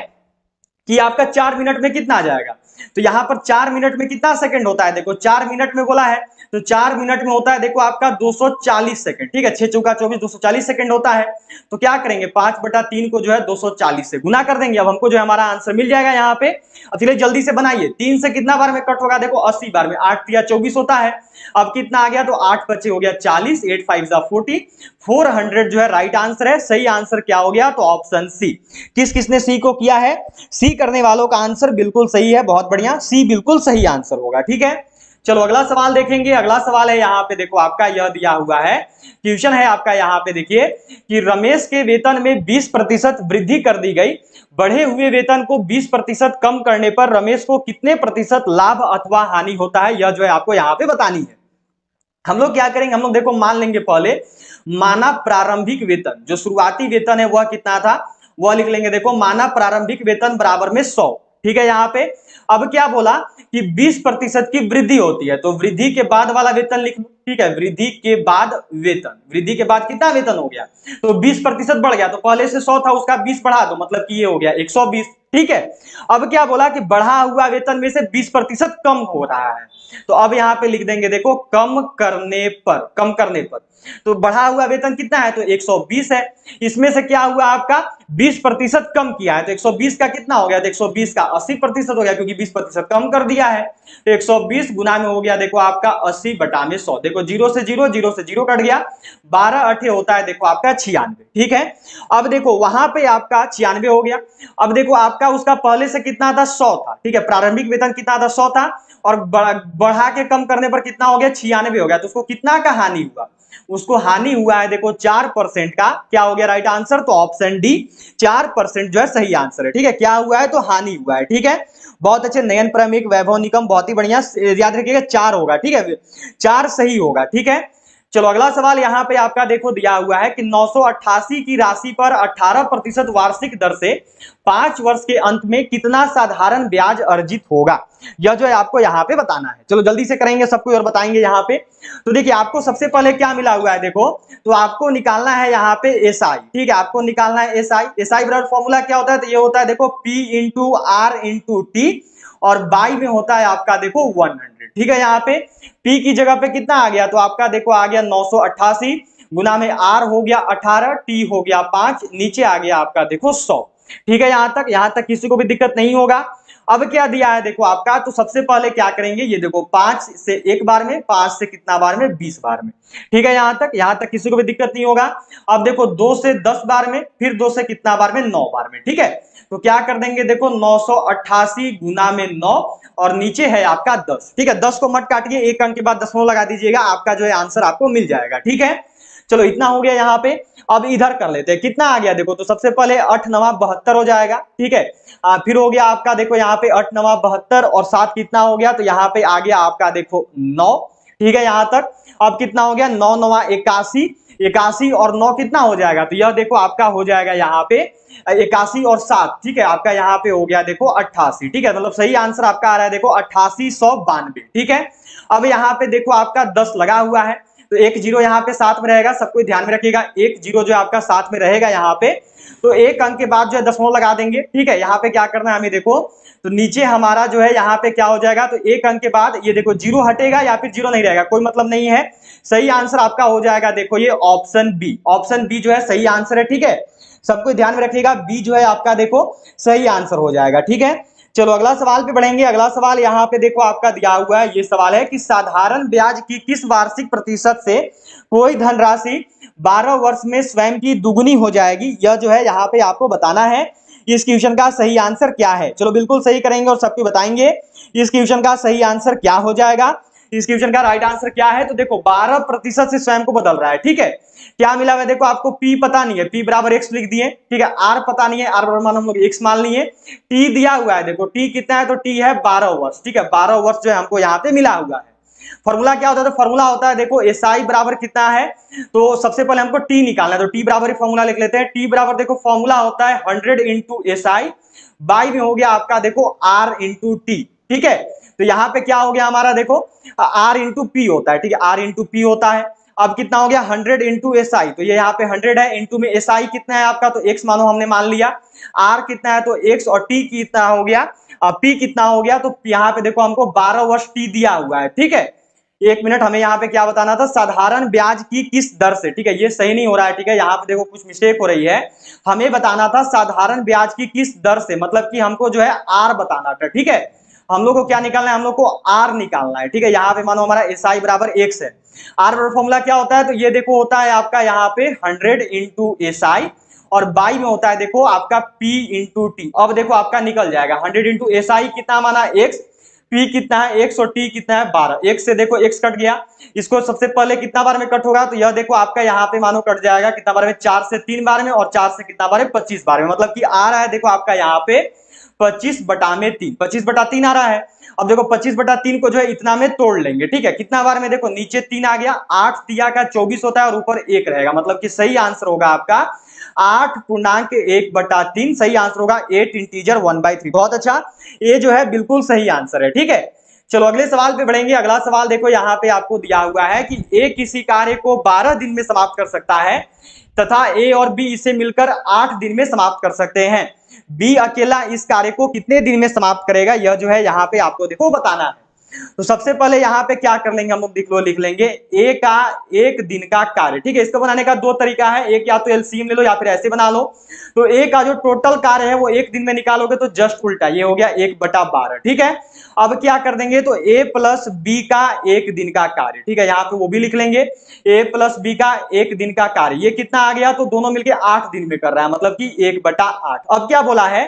कि आपका 4 मिनट में कितना आ जाएगा। तो यहां पर 4 मिनट में कितना सेकंड होता है, देखो 4 मिनट में बोला है, तो 4 मिनट में होता है देखो आपका 240 सेकंड, ठीक है। 6 चौका 24, 240 सेकंड होता है। तो क्या करेंगे, 5/3 को जो है 240 से गुना कर देंगे। अब हमको जो है हमारा आंसर मिल जाएगा यहाँ पे। अब चलिए जल्दी से बनाइए। 3 से कितना बार में कट होगा, देखो 80 बार में, 8 या 24 होता है। अब कितना आ गया, तो 8 बचे हो गया 40, 8 5 40, 400 जो है राइट आंसर है। सही आंसर क्या हो गया, तो ऑप्शन सी। किस किसने सी को किया है, सी करने वालों का आंसर बिल्कुल सही है, बहुत बढ़िया, सी बिल्कुल सही आंसर होगा, ठीक है। चलो अगला सवाल देखेंगे। अगला सवाल है यहाँ पे देखो आपका यह दिया हुआ है, क्वेश्चन है आपका यहाँ पे देखिए कि रमेश के वेतन में 20% वृद्धि कर दी गई, बढ़े हुए वेतन को 20% कम करने पर रमेश को कितने प्रतिशत लाभ अथवा हानि होता है, यह जो है आपको यहाँ पे बतानी है। हम लोग क्या करेंगे, हम लोग देखो मान लेंगे पहले माना प्रारंभिक वेतन, जो शुरुआती वेतन है वह कितना था, वह लिख लेंगे। देखो माना प्रारंभिक वेतन बराबर में 100, ठीक है। यहाँ पे अब क्या बोला कि 20% की वृद्धि होती है, तो वृद्धि के बाद वाला वेतन लिख लो, ठीक है। वृद्धि के बाद वेतन, वृद्धि के बाद कितना वेतन हो गया, तो 20% बढ़ गया, तो पहले से 100 था उसका 20 बढ़ा दो, मतलब कि ये हो गया 120, ठीक है। अब क्या बोला कि बढ़ा हुआ वेतन में से 20% कम हो रहा है, तो अब यहां पे लिख देंगे देखो कम करने पर, कम करने पर। तो बढ़ा हुआ वेतन कितना है, तो 120 है। इसमें से क्या हुआ आपका 20% कम किया है, तो 120 का कितना हो गया, तो 120 का 80% हो गया, क्योंकि 20% कम कर दिया है। तो 120 गुना में हो गया देखो आपका 80/100, देखो 0 से 0, 0 से 0 कट गया, 12 8 होता है देखो आपका 96, ठीक है। अब देखो वहां पे आपका 96 हो गया। अब देखो आपका उसका पहले से कितना था, 100 था, ठीक है। प्रारंभिक वेतन कितना था, 100 था, और बढ़ा के कम करने पर कितना हो गया, 96 हो गया। तो उसको कितना का हानि हुआ, उसको हानि हुआ है देखो 4% का। क्या हो गया राइट आंसर, तो ऑप्शन डी 4% जो है सही आंसर है, ठीक है। क्या हुआ है, तो हानि हुआ है, ठीक है। बहुत अच्छे, नयन क्रमिक वैभव निगम, बहुत ही बढ़िया, याद रखिएगा 4 होगा, ठीक है, 4 सही होगा, ठीक है। चलो अगला सवाल यहाँ पे आपका देखो दिया हुआ है कि 988 की राशि पर 18% वार्षिक दर से 5 वर्ष के अंत में कितना साधारण ब्याज अर्जित होगा, यह जो है आपको यहाँ पे बताना है। चलो जल्दी से करेंगे सब कुछ और बताएंगे यहाँ पे। तो देखिए आपको सबसे पहले क्या मिला हुआ है, देखो तो आपको निकालना है यहाँ पे एसआई, ठीक है। आपको निकालना है एसआई। एसआई बराबर फॉर्मूला क्या होता है, तो ये होता है देखो P into R into T, और बाई में होता है आपका देखो 100, ठीक है। यहाँ पे पी की जगह पे कितना आ गया, तो आपका देखो आ गया 988 गुना में आर हो गया 18, टी हो गया 5, नीचे आ गया आपका देखो 100, ठीक है। यहां तक किसी को भी दिक्कत नहीं होगा। अब क्या दिया है देखो आपका, तो सबसे पहले क्या करेंगे, ये देखो 5 से एक बार में, 5 से कितना बार में, 20 बार में, ठीक है। यहां तक किसी को भी दिक्कत नहीं होगा। अब देखो 2 से 10 बार में, फिर 2 से कितना बार में, 9 बार में, ठीक है। तो क्या कर देंगे, देखो 988 गुना में 9, और नीचे है आपका 10, ठीक है। 10 को मत काटिए, एक अंक के बाद दशमलव लगा दीजिएगा, आपका जो है आंसर आपको मिल जाएगा, ठीक है। चलो इतना हो गया यहाँ पे। अब इधर कर लेते हैं, कितना आ गया देखो, तो सबसे पहले 8 9 72 हो जाएगा, ठीक है। फिर हो गया आपका देखो यहाँ पे 8 9 72 और 7 कितना हो गया, तो यहाँ पे आ गया आपका देखो 9, ठीक है यहाँ तक। अब कितना हो गया, 9 9 81, 81 और 9 कितना हो जाएगा, तो यह देखो आपका हो जाएगा यहाँ पे 81 और 7, ठीक है। आपका यहाँ पे हो गया देखो 88, ठीक है। मतलब सही आंसर आपका आ रहा है देखो 8892, ठीक है। अब यहाँ पे देखो आपका 10 लगा हुआ है, तो एक जीरो यहाँ पे साथ में रहेगा, सबको ध्यान में रखिएगा, एक जीरो जो आपका साथ में रहेगा यहाँ पे, तो एक अंक के बाद जो है दशमलव लगा देंगे, ठीक है। यहाँ पे क्या करना है हमें, देखो तो नीचे हमारा जो है यहाँ पे क्या हो जाएगा, तो एक अंक के बाद ये देखो जीरो हटेगा या फिर जीरो नहीं रहेगा, कोई मतलब नहीं है। सही आंसर आपका हो जाएगा देखो ये ऑप्शन बी, ऑप्शन बी जो है सही आंसर है, ठीक है। सबको ध्यान में रखिएगा, बी जो है आपका देखो सही आंसर हो जाएगा, ठीक है। चलो अगला सवाल पे बढ़ेंगे। अगला सवाल यहाँ पे देखो आपका दिया हुआ है, ये सवाल है कि साधारण ब्याज की किस वार्षिक प्रतिशत से कोई धनराशि 12 वर्ष में स्वयं की दुगुनी हो जाएगी। यह जो है यहाँ पे आपको बताना है इस क्वेश्चन का सही आंसर क्या है। चलो बिल्कुल सही करेंगे और सबको बताएंगे इस क्वेश्चन का सही आंसर क्या हो जाएगा। इस क्वेश्चन का राइट आंसर क्या है, तो देखो 12% से स्वयं को बदल रहा है। ठीक है, क्या मिला हुआ है, देखो आपको P पता नहीं है, P बराबर x लिख दिए। ठीक है, R पता नहीं है, R बराबर मान हम लोग x मान लिए। T दिया हुआ है, देखो T कितना है, तो T है 12 वर्ष। ठीक है, 12 वर्ष जो है हमको यहाँ पे मिला हुआ है। फॉर्मूला क्या होता है, तो फॉर्मूला होता है देखो SI बराबर कितना है, तो सबसे पहले हमको T निकालना है, तो T बराबर ही फॉर्मूला लिख लेते हैं। T बराबर देखो फॉर्मूला होता है 100 इंटू SI, बाई में हो गया आपका देखो R इंटू T। ठीक है, तो यहाँ पे क्या हो गया हमारा, देखो R इंटू P होता है। ठीक है, R इंटू P होता है। अब कितना हो गया 100 इंटू SI, तो ये यहाँ पे 100 है, इंटू में SI कितना है आपका, तो x मानो हमने मान लिया। R कितना है तो x, और T कितना हो गया, P कितना हो गया, तो यहाँ पे देखो हमको 12 वर्ष T दिया हुआ है। ठीक है, एक मिनट, हमें यहाँ पे क्या बताना था, साधारण ब्याज की किस दर से। ठीक है, ये सही नहीं हो रहा है। ठीक है, यहाँ पे देखो कुछ मिस्टेक हो रही है, हमें बताना था साधारण ब्याज की किस दर से, मतलब कि हमको जो है R बताना था। ठीक है, हम लोग को क्या निकालना है, हम लोग को R निकालना है। ठीक है, यहाँ पे मानो हमारा SI बराबर x है। R बराबर फॉर्मूला क्या होता है, तो ये देखो होता है आपका यहाँ पे 100 इंटू SI, और बाई में होता है देखो आपका P इंटू T। अब देखो आपका निकल जाएगा 100 इंटू SI कितना माना x, P कितना है x, और T कितना है 12। x से देखो x कट गया, इसको सबसे पहले कितना बार में कट होगा, तो यह देखो आपका यहाँ पे मानो कट जाएगा कितना बार में, 4 से 3 बार में, और 4 से कितना बार में, 25 बार में। मतलब कि आ रहा है देखो आपका यहाँ पे 25/3, 25/3 आ रहा है। अब देखो 25/3 को जो है इतना में तोड़ लेंगे। ठीक है, कितना बार में, देखो नीचे 3 आ गया, 8 तिया का 24 होता है, और ऊपर 1 रहेगा। मतलब कि सही आंसर होगा आपका 8.1/3। सही आंसर होगा 8 इंटीजर 1/3। बहुत अच्छा, ये जो है बिल्कुल सही आंसर है। ठीक है, चलो अगले सवाल पे बढ़ेंगे। अगला सवाल देखो यहाँ पे आपको दिया हुआ है कि A किसी कार्य को 12 दिन में समाप्त कर सकता है, तथा A और B इसे मिलकर 8 दिन में समाप्त कर सकते हैं। B अकेला इस कार्य को कितने दिन में समाप्त करेगा, यह जो है यहाँ पे आपको देखो बताना है। तो सबसे पहले यहाँ पे क्या कर लेंगे हम लोग, लिख लेंगे A का 1 दिन का कार्य। ठीक है, इसको बनाने का 2 तरीका है, एक या तो एलसीएम ले लो, या फिर ऐसे बना लो। तो A का जो टोटल कार्य है वो 1 दिन में निकालोगे तो जस्ट उल्टा, ये हो गया 1/12। ठीक है, अब क्या कर देंगे, तो A प्लस B का 1 दिन का कार्य। ठीक है, यहाँ पे वो भी लिख लेंगे, A प्लस B का 1 दिन का कार्य, ये कितना आ गया, तो दोनों मिलके 8 दिन में कर रहा है, मतलब कि 1/8। अब क्या बोला है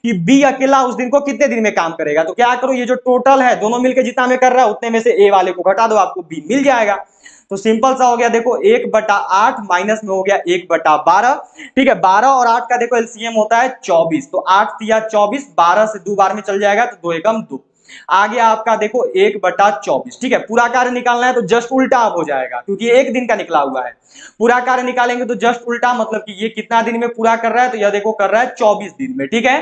कि B अकेला उस दिन को कितने दिन में काम करेगा, तो क्या करो, ये जो टोटल है दोनों मिलके जितना में कर रहा है उतने में से A वाले को घटा दो, आपको B मिल जाएगा। तो सिंपल सा हो गया, देखो 1/8 माइनस में हो गया 1/12। ठीक है, 12 और 8 का देखो एलसीएम होता है 24, तो 8 तिया 24, 12 से 2 बार में चल जाएगा, तो 2 एकम 2 आ गया आपका देखो 1/24। ठीक है, पूरा कार्य निकालना है तो जस्ट उल्टा अब हो जाएगा, क्योंकि 1 दिन का निकला हुआ है। पूरा कार्य निकालेंगे तो जस्ट उल्टा, मतलब कि ये कितना दिन में पूरा कर रहा है, तो यह देखो कर रहा है 24 दिन में। ठीक है,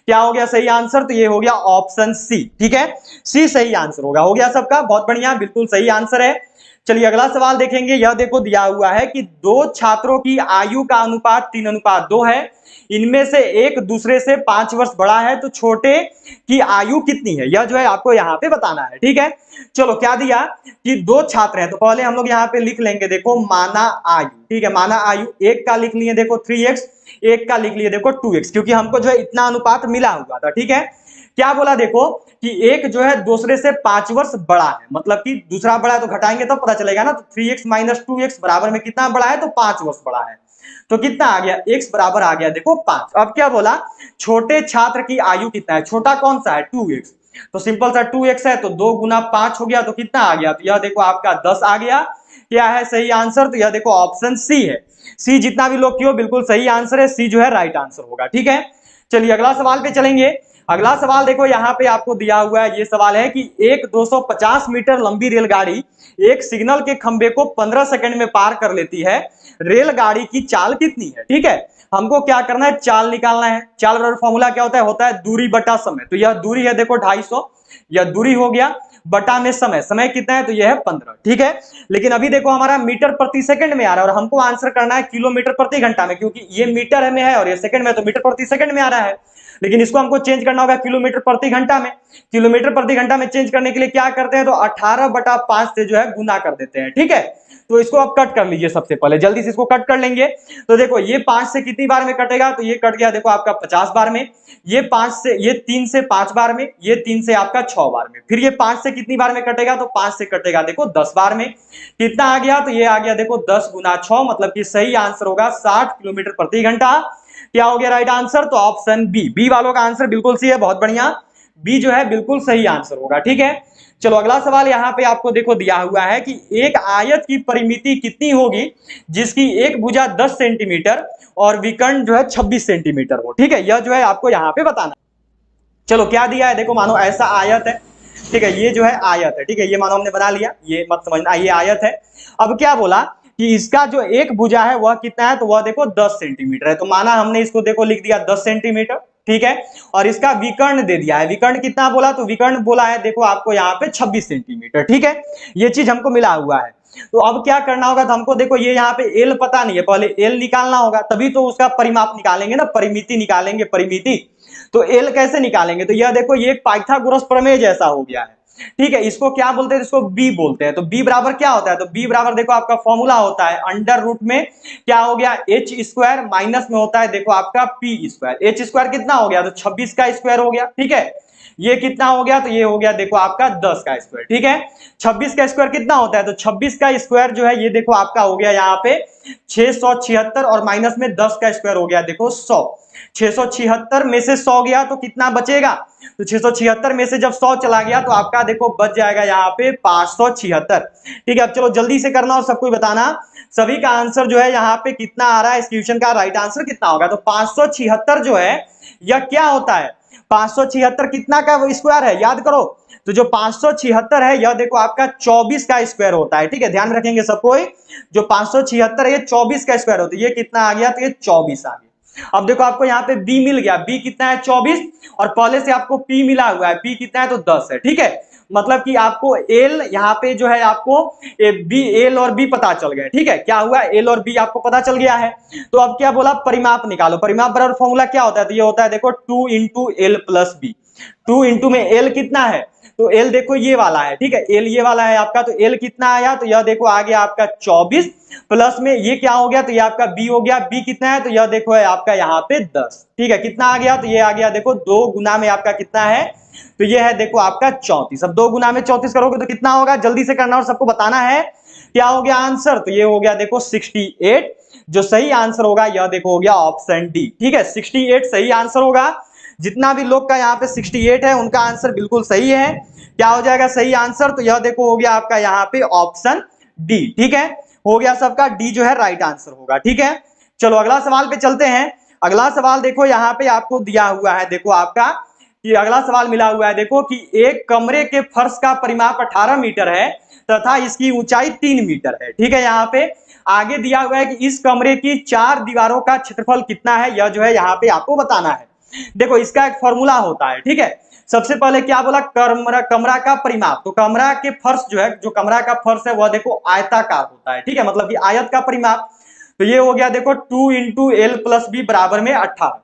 क्या हो गया सही आंसर, तो ये हो गया ऑप्शन सी। ठीक है, सी सही आंसर होगा। हो गया सबका, बहुत बढ़िया, बिल्कुल सही आंसर है। चलिए अगला सवाल देखेंगे। यह देखो दिया हुआ है कि 2 छात्रों की आयु का अनुपात 3:2 है, इनमें से एक दूसरे से 5 वर्ष बड़ा है, तो छोटे की आयु कितनी है, यह जो है आपको यहाँ पे बताना है। ठीक है, चलो क्या दिया कि 2 छात्र हैं, तो पहले हम लोग यहाँ पे लिख लेंगे देखो माना आयु। ठीक है, माना आयु, एक का लिख लिए देखो 3x, एक का लिख लिए देखो 2x, क्योंकि हमको जो है इतना अनुपात मिला हुआ था। ठीक है, क्या बोला देखो कि एक जो है दूसरे से 5 वर्ष बड़ा है, मतलब कि दूसरा बड़ा है तो घटाएंगे तो पता चलेगा ना, तो 3x माइनस 2x बराबर में कितना बड़ा है, तो 5 वर्ष बड़ा है। तो कितना आ गया, x बराबर आ गया देखो 5। अब क्या बोला, छोटे छात्र की आयु कितना है, छोटा कौन सा है 2x, तो सिंपल सा 2x है, तो 2 गुना 5 हो गया, तो कितना आ गया, तो यह देखो आपका 10 आ गया। क्या है सही आंसर, तो यह देखो ऑप्शन सी है। सी जितना भी लोग किया बिल्कुल सही आंसर है, सी जो है राइट आंसर होगा। ठीक है, चलिए अगला सवाल पे चलेंगे। अगला सवाल देखो यहाँ पे आपको दिया हुआ है, ये सवाल है कि एक 250 मीटर लंबी रेलगाड़ी एक सिग्नल के खंबे को 15 सेकंड में पार कर लेती है, रेलगाड़ी की चाल कितनी है। ठीक है, हमको क्या करना है, चाल निकालना है। चाल का फॉर्मूला क्या होता है दूरी बटा समय। तो यह दूरी है देखो 250, यह दूरी हो गया, बटा में समय, समय कितना है, तो यह है 15। ठीक है, लेकिन अभी देखो हमारा मीटर प्रति सेकंड में आ रहा है, और हमको आंसर करना है किलोमीटर प्रति घंटा में, क्योंकि ये मीटर में है और ये सेकंड में, तो मीटर प्रति सेकंड में आ रहा है। लेकिन इसको हमको चेंज करना होगा किलोमीटर प्रति घंटा में। किलोमीटर प्रति घंटा में चेंज करने के लिए क्या करते हैं, तो 18/5 से जो है गुना कर देते हैं। ठीक है, तो इसको आप कट कर लीजिए, सबसे पहले जल्दी से इसको कट कर लेंगे। तो देखो ये 5 से कितनी बार में कटेगा, तो ये कट गया देखो आपका 50 बार में, ये 3 से 5 बार में, ये 3 से आपका 6 बार में, फिर ये 5 से कितनी बार में कटेगा, तो 5 से कटेगा देखो 10 बार में। कितना आ गया, तो ये आ गया देखो 10 गुना 6, मतलब कि सही आंसर होगा 60 किलोमीटर प्रति घंटा। क्या हो गया राइट आंसर, तो ऑप्शन बी वालों का आंसर बिल्कुल सही है, बहुत बढ़िया, बी जो है बिल्कुल सही आंसर होगा। ठीक है, चलो अगला सवाल यहाँ पे आपको देखो दिया हुआ है कि एक आयत की परिमिति कितनी होगी जिसकी एक भुजा 10 सेंटीमीटर और विकर्ण जो है 26 सेंटीमीटर हो। ठीक है, यह जो है आपको यहाँ पे बताना। चलो क्या दिया है, देखो मानो ऐसा आयत है। ठीक है, ये जो है आयत है। ठीक है, ये मानो हमने बना लिया, ये मत समझना, ये आयत है। अब क्या बोला कि इसका जो एक भुजा है वह कितना है, तो वह देखो 10 सेंटीमीटर है। तो माना हमने इसको देखो लिख दिया 10 सेंटीमीटर। ठीक है, और इसका विकर्ण दे दिया है, विकर्ण कितना बोला, तो विकर्ण बोला है देखो आपको यहाँ पे 26 सेंटीमीटर। ठीक है, ये चीज हमको मिला हुआ है। तो अब क्या करना होगा, तो हमको देखो ये यहाँ पे एल पता नहीं है, पहले एल निकालना होगा, तभी तो उसका परिमाप निकालेंगे ना, परिमिति निकालेंगे, परिमिति। तो एल कैसे निकालेंगे, तो यह देखो ये एक पाइथागोरस प्रमेय जैसा हो गया है। ठीक है, इसको क्या बोलते हैं, इसको बी बोलते हैं। तो बी बराबर क्या होता है, तो बी बराबर देखो आपका फॉर्मूला होता है अंडर रूट में क्या हो गया एच स्क्वायर, माइनस में होता है देखो आपका पी स्क्वायर। एच स्क्वायर कितना हो गया, तो 26 का स्क्वायर हो गया। ठीक है, ये कितना हो गया, तो ये हो गया देखो आपका 10 का स्क्वायर। ठीक है, 26 का स्क्वायर कितना होता है, तो 26 का स्क्वायर जो है ये देखो आपका हो गया यहाँ पे 676 और माइनस में 10 का स्क्वायर हो गया देखो 100। 676 में से 100 गया तो कितना बचेगा, तो 676 में से जब 100 चला गया तो आपका देखो बच जाएगा यहाँ पे 576। ठीक है, अब चलो जल्दी से करना और सबको बताना सभी का आंसर जो है यहाँ पे कितना आ रहा है, इस क्वेश्चन का राइट आंसर कितना होगा। तो 576 जो है यह क्या होता है, 576 कितना का स्क्वायर है, याद करो। तो जो 576 है यह देखो आपका 24 का स्क्वायर होता है। ठीक है, ध्यान रखेंगे सब कोई, जो 576 है ये 24 का स्क्वायर होता है। ये कितना आ गया, तो ये 24 आ गया। अब देखो आपको यहाँ पे बी मिल गया, बी कितना है 24, और पहले से आपको पी मिला हुआ है, पी कितना है तो 10 है। ठीक है, मतलब कि आपको एल यहाँ पे जो है आपको बी, एल और बी पता चल गए। ठीक है, क्या हुआ, एल और बी आपको पता चल गया है। तो अब क्या बोला, परिमाप निकालो। परिमाप बराबर फॉर्मूला क्या होता है, तो ये होता है देखो 2 into L plus B. 2 into में एल कितना है, तो एल देखो ये वाला है। ठीक है, एल ये वाला है आपका, तो एल कितना आया, तो यह देखो आ गया आपका 24 प्लस में ये क्या हो गया, तो ये आपका बी हो गया। बी कितना है, तो यह देखो है आपका यहाँ पे 10। ठीक है, कितना आ गया, तो ये आ गया देखो 2 गुना में आपका कितना है, तो ये है देखो आपका 34। अब 2 गुना में 34 करोगे तो कितना होगा, जल्दी से करना और सबको बताना है क्या हो गया आंसर, तो ये हो गया देखो 68। जो सही आंसर होगा यह देखो हो गया ऑप्शन डी। ठीक है, 68 सही आंसर होगा। जितना भी लोग का यहाँ पे 68 है उनका आंसर बिल्कुल सही है। क्या हो जाएगा सही आंसर, तो यह देखो हो गया आपका यहाँ पे ऑप्शन डी। ठीक है, हो गया सबका, डी जो है राइट आंसर होगा। ठीक है, चलो अगला सवाल पे चलते हैं। अगला सवाल देखो यहाँ पे आपको दिया हुआ है, देखो आपका कि अगला सवाल मिला हुआ है देखो कि एक कमरे के फर्श का परिमाप 18 मीटर है तथा इसकी ऊंचाई 3 मीटर है। ठीक है, यहाँ पे आगे दिया हुआ है कि इस कमरे की 4 दीवारों का क्षेत्रफल कितना है, यह जो है यहाँ पे आपको बताना है। देखो इसका एक फॉर्मूला होता है। ठीक है, सबसे पहले क्या बोला, कमरा का परिमाप। तो कमरा के फर्श जो है, जो कमरा का फर्श है वह देखो आयताकार होता है। ठीक है, मतलब कि आयत का परिमाप। तो ये हो गया देखो 2 इंटू एल प्लस बी बराबर में 18।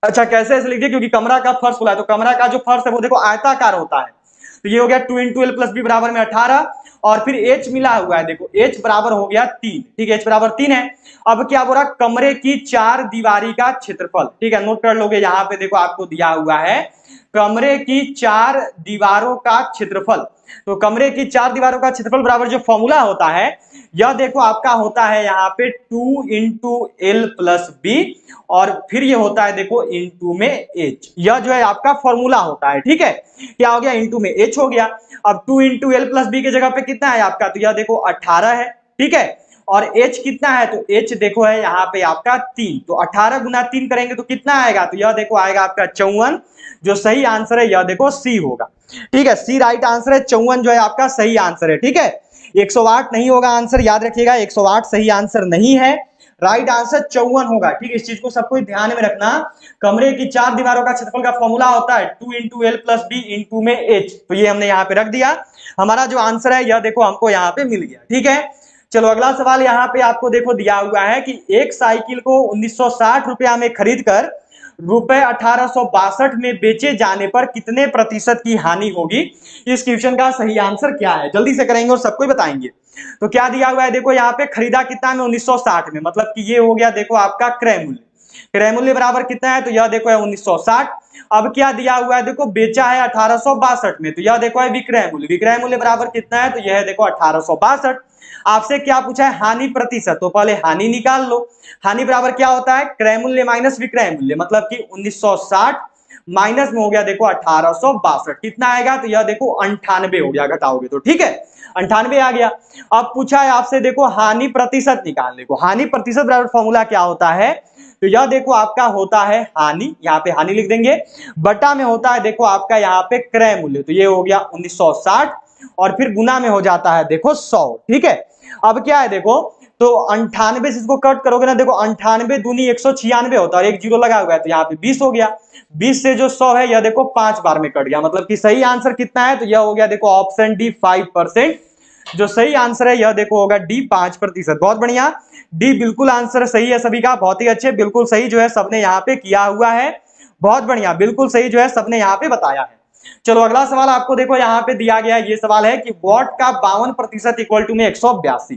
अच्छा कैसे ऐसे लिख दिया, क्योंकि कमरा का फर्श बोला है, तो कमरा का जो फर्श है वो देखो आयताकार होता है। तो ये हो गया 2 इंटू एल प्लस बी बराबर में 18, और फिर एच मिला हुआ है, देखो एच बराबर हो गया 3। ठीक है, एच बराबर 3 है। अब क्या बोला, कमरे की 4 दीवारी का क्षेत्रफल। ठीक है, नोट कर लोगे, यहाँ पे देखो आपको दिया हुआ है कमरे की 4 दीवारों का क्षेत्रफल। तो कमरे की 4 दीवारों का क्षेत्रफल बराबर जो फॉर्मूला होता है यह देखो आपका होता है यहाँ पे 2 इंटू एल प्लस बी, और फिर ये होता है देखो इंटू में एच। यह जो है आपका फॉर्मूला होता है। ठीक है, क्या हो गया, इंटू में एच हो गया। अब 2 इंटू एल प्लस बी की जगह पे कितना है आपका, तो यह देखो 18 है। ठीक है, और h कितना है, तो h देखो है यहाँ पे आपका 3। तो 18 गुना 3 करेंगे तो कितना आएगा, तो यह देखो आएगा आपका 54। जो सही आंसर है यह देखो सी होगा। ठीक है, सी राइट आंसर है, 54 जो है आपका सही आंसर है। ठीक है, 108 नहीं होगा आंसर, याद रखिएगा 108 सही आंसर नहीं है, राइट आंसर 54 होगा। ठीक है, इस चीज को सबको ध्यान में रखना। कमरे की 4 दीवारों का क्षेत्रफल का फॉर्मूला होता है 2 into L plus B into में एच। तो ये हमने यहाँ पे रख दिया, हमारा जो आंसर है यह देखो हमको यहाँ पे मिल गया। ठीक है, चलो अगला सवाल यहाँ पे आपको देखो दिया हुआ है कि एक साइकिल को 1960 रुपया में खरीद कर रुपए 1862 में बेचे जाने पर कितने प्रतिशत की हानि होगी? इस क्वेश्चन का सही आंसर क्या है, जल्दी से करेंगे और सबको बताएंगे। तो क्या दिया हुआ है, देखो यहाँ पे खरीदा कितना में 1960 में, मतलब कि ये हो गया देखो आपका क्रय मूल्य। क्रय मूल्य बराबर कितना है, तो यह देखो है 1960। अब क्या दिया हुआ है, देखो बेचा है 1862 में, तो यह देखो है विक्रय मूल्य। विक्रय मूल्य बराबर कितना है, तो यह है देखो 1862। आपसे क्या पूछा है, हानि प्रतिशत, तो पहले हानि निकाल लो। हानि बराबर क्या होता है, क्रय मूल्य माइनस विक्रय मूल्य, मतलब कि 1960 माइनस में हो गया देखो 1862, कितना आएगा, तो यह देखो 98 हो गया, घटाओगे तो ठीक है 98 आ गया। अब पूछा है आपसे देखो हानि प्रतिशत निकाल, देखो हानि प्रतिशत बराबर फॉर्मूला क्या होता है, तो यह देखो आपका होता है हानि, यहाँ पे हानि लिख देंगे, बटा में होता है देखो आपका यहाँ पे क्रय मूल्य, तो ये हो गया 1960, और फिर गुना में हो जाता है देखो 100, ठीक है। अब क्या है देखो, तो 98 से इसको कट करोगे ना, देखो 98 दूनी 196 होता है, और एक जीरो लगा हुआ है, तो यहाँ पे 20 हो गया। 20 से जो 100 है यह देखो 5 बार में कट गया, मतलब कि सही आंसर कितना है, तो यह हो गया देखो ऑप्शन डी 5%। जो सही आंसर है यह देखो होगा डी 5%। बहुत बढ़िया, डी बिल्कुल आंसर सही है सभी का, बहुत ही अच्छे, बिल्कुल सही जो है सबने यहाँ पे किया हुआ है। बहुत बढ़िया, बिल्कुल सही जो है सबने यहाँ पे बताया है। चलो अगला सवाल आपको देखो यहाँ पे दिया गया है, ये सवाल है कि वॉट का 52% इक्वल टू में 182।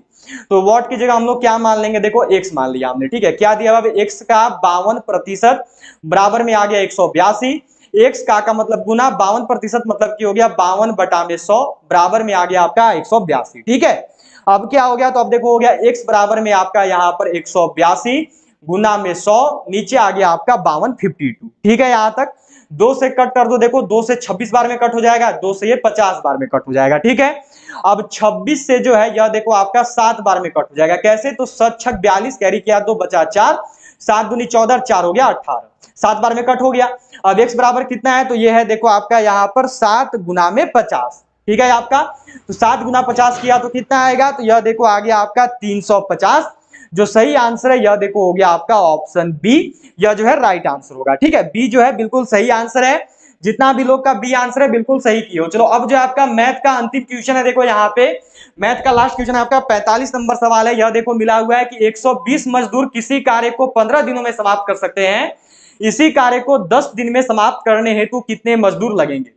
तो वॉट की जगह हम लोग क्या मान लेंगे, देखो एक्स मान लिया हमने, ठीक है। क्या दिया हुआ, एक्स का 52% बराबर में आ गया 182। एक्स का मतलब गुना 52% मतलब की हो गया 52 बटा में 100 बराबर में आ गया आपका 182, ठीक है। अब क्या हो गया, तो अब देखो हो गया एक्स बराबर में आपका यहाँ पर 182 गुना में 100, नीचे आ गया आपका 5252, ठीक है। यहां तक 2 से कट कर दो, देखो 2 से 26 बार में कट हो जाएगा, 2 से ये 50 बार में कट हो जाएगा, ठीक है। अब 26 से जो है यह देखो आपका 7 बार में कट हो जाएगा, कैसे, तो 7 छक 42 कैरी किया 2 बचा 4, 7 दूनी 14, 4 हो गया 18, 7 बार में कट हो गया। अब x बराबर कितना है, तो यह है देखो आपका यहाँ पर 7 गुना में 50, ठीक है आपका। तो 7 गुना 50 किया तो कितना आएगा, तो यह देखो आ गया आपका 350। जो सही आंसर है यह देखो हो गया आपका ऑप्शन बी, यह जो है राइट आंसर होगा, ठीक है। बी जो है बिल्कुल सही आंसर है, जितना भी लोग का बी आंसर है बिल्कुल सही किए हो। चलो अब जो आपका मैथ का अंतिम क्वेश्चन है, देखो यहाँ पे मैथ का लास्ट क्वेश्चन है आपका 45 नंबर सवाल है। यह देखो मिला हुआ है कि 120 मजदूर किसी कार्य को 15 दिनों में समाप्त कर सकते हैं, इसी कार्य को 10 दिन में समाप्त करने हेतु कितने मजदूर लगेंगे।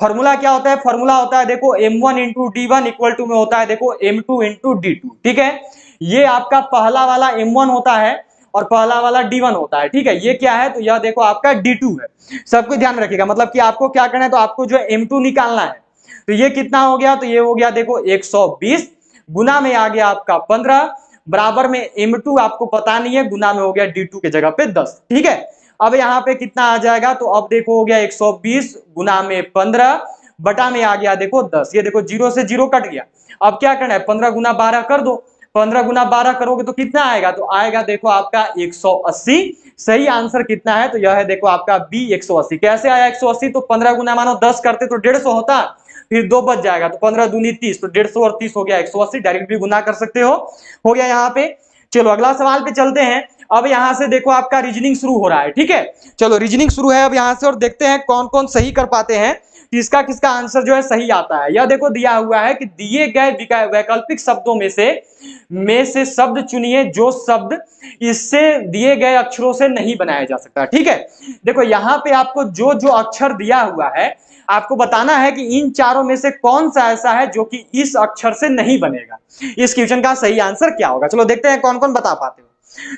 फॉर्मूला क्या होता है, फॉर्मूला होता है देखो m1 into d1 equal to में होता है देखो m2 इंटू d2, ठीक है। ये आपका पहला वाला m1 होता है और पहला वाला d1 होता है, ठीक है। ये क्या है, तो यह देखो आपका d2 है, सबको ध्यान रखिएगा। मतलब कि आपको क्या करना है, तो आपको जो m2 निकालना है, तो ये कितना हो गया, तो ये हो गया देखो 120 गुना में आ गया आपका 15 बराबर में m2 आपको पता नहीं है, गुना में हो गया d2 के जगह पे 10, ठीक है। अब यहाँ पे कितना आ जाएगा, तो अब देखो हो गया 120 गुना में 15 बटा में आ गया देखो 10, ये देखो 0 से 0 कट गया। अब क्या करना है, 15 गुना 12 कर दो, 15 गुना 12 करोगे तो कितना आएगा, तो आएगा देखो आपका 180। सही आंसर कितना है, तो यह है देखो आपका बी 180। कैसे आया 180, तो 15 गुना मानो 10 करते तो 150 होता, फिर 2 बच जाएगा, तो 15 दूनी 30, तो 150 और 30 हो गया 180, डायरेक्ट भी गुना कर सकते हो गया यहाँ पे। चलो अगला सवाल पे चलते हैं। अब यहां से देखो आपका रीजनिंग शुरू हो रहा है, ठीक है। चलो रीजनिंग शुरू है अब यहां से, और देखते हैं कौन कौन सही कर पाते हैं, किसका किसका आंसर जो है सही आता है। यह देखो दिया हुआ है कि दिए गए वैकल्पिक शब्दों में से शब्द चुनिए जो शब्द इससे दिए गए अक्षरों से नहीं बनाया जा सकता, ठीक है। देखो यहाँ पे आपको जो जो अक्षर दिया हुआ है आपको बताना है कि इन चारों में से कौन सा ऐसा है जो कि इस अक्षर से नहीं बनेगा। इस क्वेश्चन का सही आंसर क्या होगा, चलो देखते हैं कौन कौन बता पाते हो।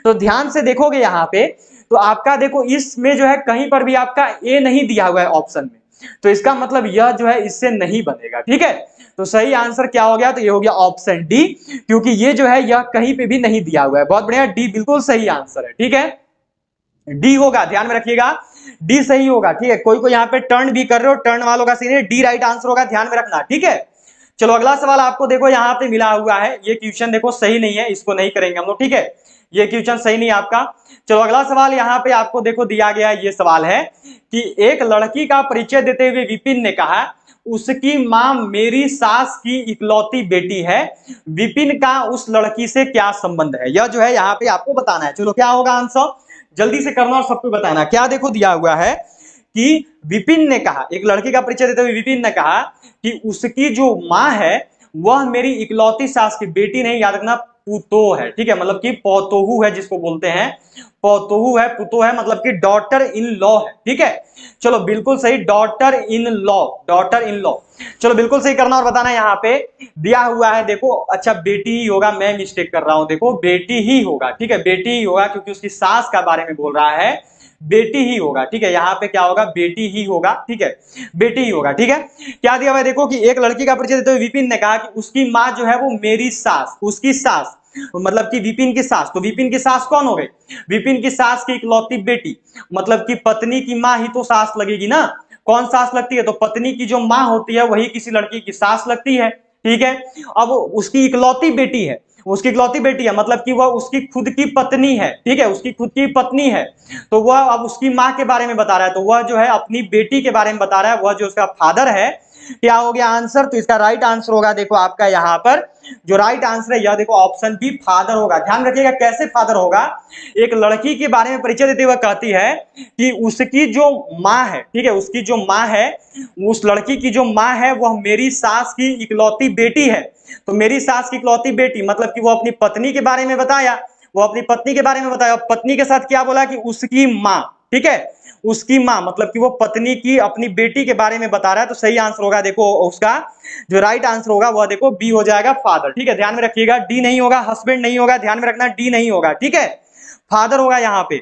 तो ध्यान से देखोगे यहाँ पे, तो आपका देखो इसमें जो है कहीं पर भी आपका ए नहीं दिया हुआ है ऑप्शन में, तो इसका मतलब यह जो है इससे नहीं बनेगा, ठीक है। तो सही आंसर क्या हो गया, तो ये हो गया ऑप्शन डी, क्योंकि ये जो है यह कहीं पे भी नहीं दिया हुआ है। बहुत बढ़िया, डी बिल्कुल सही आंसर है, ठीक है। डी होगा, ध्यान में रखिएगा, डी सही होगा, ठीक है। कोई यहाँ पे टर्न भी कर रहे हो, टर्न वालों का सीन है, डी राइट आंसर होगा, ध्यान में रखना, ठीक है। चलो अगला सवाल आपको देखो यहाँ पे मिला हुआ है, ये क्वेश्चन देखो सही नहीं है, इसको नहीं करेंगे हम लोग, ठीक है। ये क्वेश्चन सही नहीं है आपका। चलो अगला सवाल यहाँ पे आपको देखो दिया गया है, ये सवाल है कि एक लड़की का परिचय देते हुए विपिन ने कहा उसकी मां मेरी सास की इकलौती बेटी है, विपिन का उस लड़की से क्या संबंध है। यह जो है यहाँ पे आपको बताना है। चलो क्या होगा आंसर, जल्दी से करना और सबको बताना। क्या देखो दिया हुआ है कि विपिन ने कहा, एक लड़की का परिचय देते हुए विपिन ने कहा कि उसकी जो मां है वह मेरी इकलौती सास की बेटी नहीं, याद रखना पुतो है, ठीक है, मतलब कि पौतोहू है जिसको बोलते हैं, पौतोहू है, पुतो है, मतलब कि डॉटर इन लॉ है, ठीक है। चलो बिल्कुल सही, daughter in law, daughter in law. चलो बिल्कुल सही करना और बताना। यहाँ पे दिया हुआ है देखो, अच्छा बेटी ही होगा, मैं मिस्टेक कर रहा हूं, देखो बेटी ही होगा, ठीक है, बेटी ही होगा, क्योंकि उसकी सास का बारे में बोल रहा है, बेटी ही होगा, ठीक है। यहाँ पे क्या होगा, बेटी ही होगा, ठीक है, बेटी ही होगा, ठीक है। क्या दिया हुआ है देखो कि एक लड़की का परिचय देते हुए विपिन ने कहा कि उसकी माँ जो है वो मेरी सास, उसकी सास मतलब कि विपिन की सास, तो विपिन की सास कौन हो गई, विपिन की सास की इकलौती बेटी, मतलब कि पत्नी की माँ ही तो सास लगेगी ना, कौन सास लगती है, तो पत्नी की जो माँ होती है वही किसी लड़की की सास लगती है, ठीक है। अब उसकी इकलौती बेटी है, उसकी इकलौती बेटी है, मतलब कि वह उसकी खुद की पत्नी है, ठीक है, उसकी खुद की पत्नी है, तो वह अब उसकी माँ के बारे में बता रहा है, तो वह जो है अपनी बेटी के बारे में बता रहा है, वह जो उसका फादर है। क्या हो गया आंसर, तो इसका राइट आंसर होगा देखो आपका यहाँ पर जो राइट आंसर है यह देखो ऑप्शन बी फादर होगा। ध्यान रखिएगा कैसे फादर होगा, एक लड़की के बारे में परिचय देते हुए कहती है कि उसकी जो माँ है, ठीक है, उसकी जो माँ है, उस लड़की की जो माँ है वह मेरी सास की इकलौती बेटी है, तो मेरी सास की इकलौती बेटी मतलब कि वो अपनी पत्नी के बारे में बताया, वो अपनी पत्नी के बारे में बताया, पत्नी के साथ क्या बोला कि उसकी माँ, ठीक है, उसकी माँ मतलब कि वो पत्नी की अपनी बेटी के बारे में बता रहा है, तो सही आंसर होगा देखो उसका जो राइट आंसर होगा वह देखो बी हो जाएगा फादर, ठीक है, ध्यान में रखिएगा, डी नहीं होगा, हस्बैंड नहीं होगा, ध्यान में रखना डी नहीं होगा, ठीक है, फादर होगा यहाँ पे।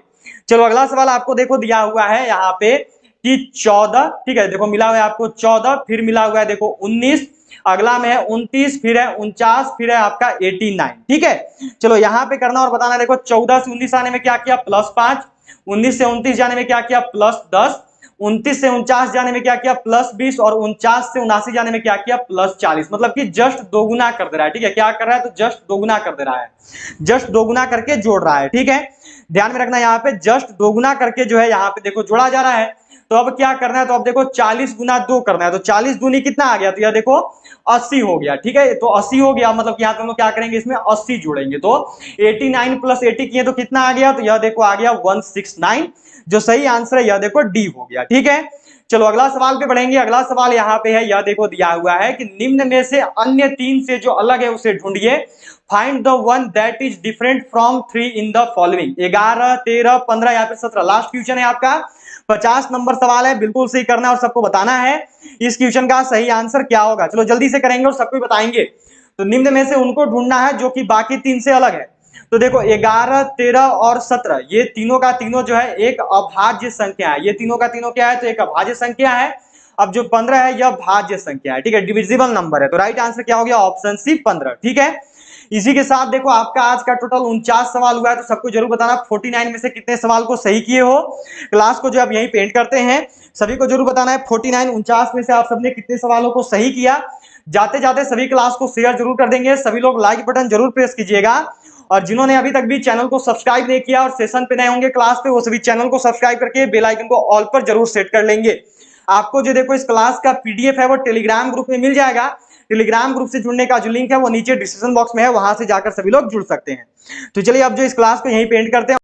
चलो अगला सवाल आपको देखो दिया हुआ है यहाँ पे कि 14, ठीक है, देखो मिला हुआ है आपको 14, फिर मिला हुआ है देखो 19, अगला में है 29, फिर है 49, फिर है आपका 89, ठीक है। चलो यहाँ पे करना और बताना, देखो 14 से 19 आने में क्या किया +5, 19 से 29 जाने में क्या किया +10, 29 से 49 जाने में क्या किया +20 और 49 से 79 जाने में क्या किया +40, मतलब कि जस्ट दोगुना कर दे रहा है, ठीक है, क्या कर रहा है, तो जस्ट दोगुना कर दे रहा है, जस्ट दोगुना करके जोड़ रहा है, ठीक है, ध्यान में रखना यहाँ पे जस्ट दोगुना करके जो है यहाँ पे देखो जोड़ा जा रहा है। तो अब क्या करना है, तो अब देखो 40 गुना 2 करना है, तो 40 दूनी कितना आ गया, तो यह देखो 80 हो गया, ठीक है, तो 80 हो गया, मतलब कि यहाँ पे हम लोग क्या करेंगे, इसमें 80 जोड़ेंगे, तो 89 + 80 किए तो कितना आ गया, तो यह देखो आ गया 169, जो सही आंसर है यह देखो डी हो गया, ठीक है। चलो अगला सवाल पे बढ़ेंगे, अगला सवाल यहाँ पे है, यह देखो दिया हुआ है कि निम्न में से अन्य 3 से जो अलग है उसे ढूंढिए, find the one that is different from 3 in the following. 11, 13, 15 या फिर 17, लास्ट क्वेश्चन है आपका, 50 नंबर सवाल है, बिल्कुल सही करना है और सबको बताना है इस क्वेश्चन का सही आंसर क्या होगा। चलो जल्दी से करेंगे और सबको बताएंगे। तो निम्न में से उनको ढूंढना है जो कि बाकी 3 से अलग है। तो देखो 11, 13 और 17 ये तीनों का तीनों जो है एक अभाज्य संख्या है, ये तीनों का तीनों क्या है, तो एक अभाज्य संख्या है। अब जो 15 है यह भाज्य संख्या है, ठीक है, डिविजिबल नंबर है, तो राइट आंसर क्या हो गया, ऑप्शन सी 15, ठीक है। इसी के साथ देखो आपका आज का टोटल 49 सवाल हुआ है, तो सबको जरूर बताना 49 में से कितने सवाल को सही किए हो। क्लास को जो आप यहीं पेंट करते हैं, सभी को जरूर बताना है 49 में से आप सबने कितने सवालों को सही किया। जाते जाते सभी क्लास को शेयर जरूर कर देंगे, सभी लोग लाइक बटन जरूर प्रेस कीजिएगा, और जिन्होंने अभी तक भी चैनल को सब्सक्राइब नहीं किया और सेशन पे नए होंगे क्लास पे, वो सभी चैनल को सब्सक्राइब करके बेल आइकन को ऑल पर जरूर सेट कर लेंगे। आपको जो देखो इस क्लास का पीडीएफ है वो टेलीग्राम ग्रुप में मिल जाएगा, टेलीग्राम ग्रुप से जुड़ने का जो लिंक है वो नीचे डिस्क्रिप्शन बॉक्स में है, वहां से जाकर सभी लोग जुड़ सकते हैं। तो चलिए अब जो इस क्लास को यहीं पेंट करते हैं।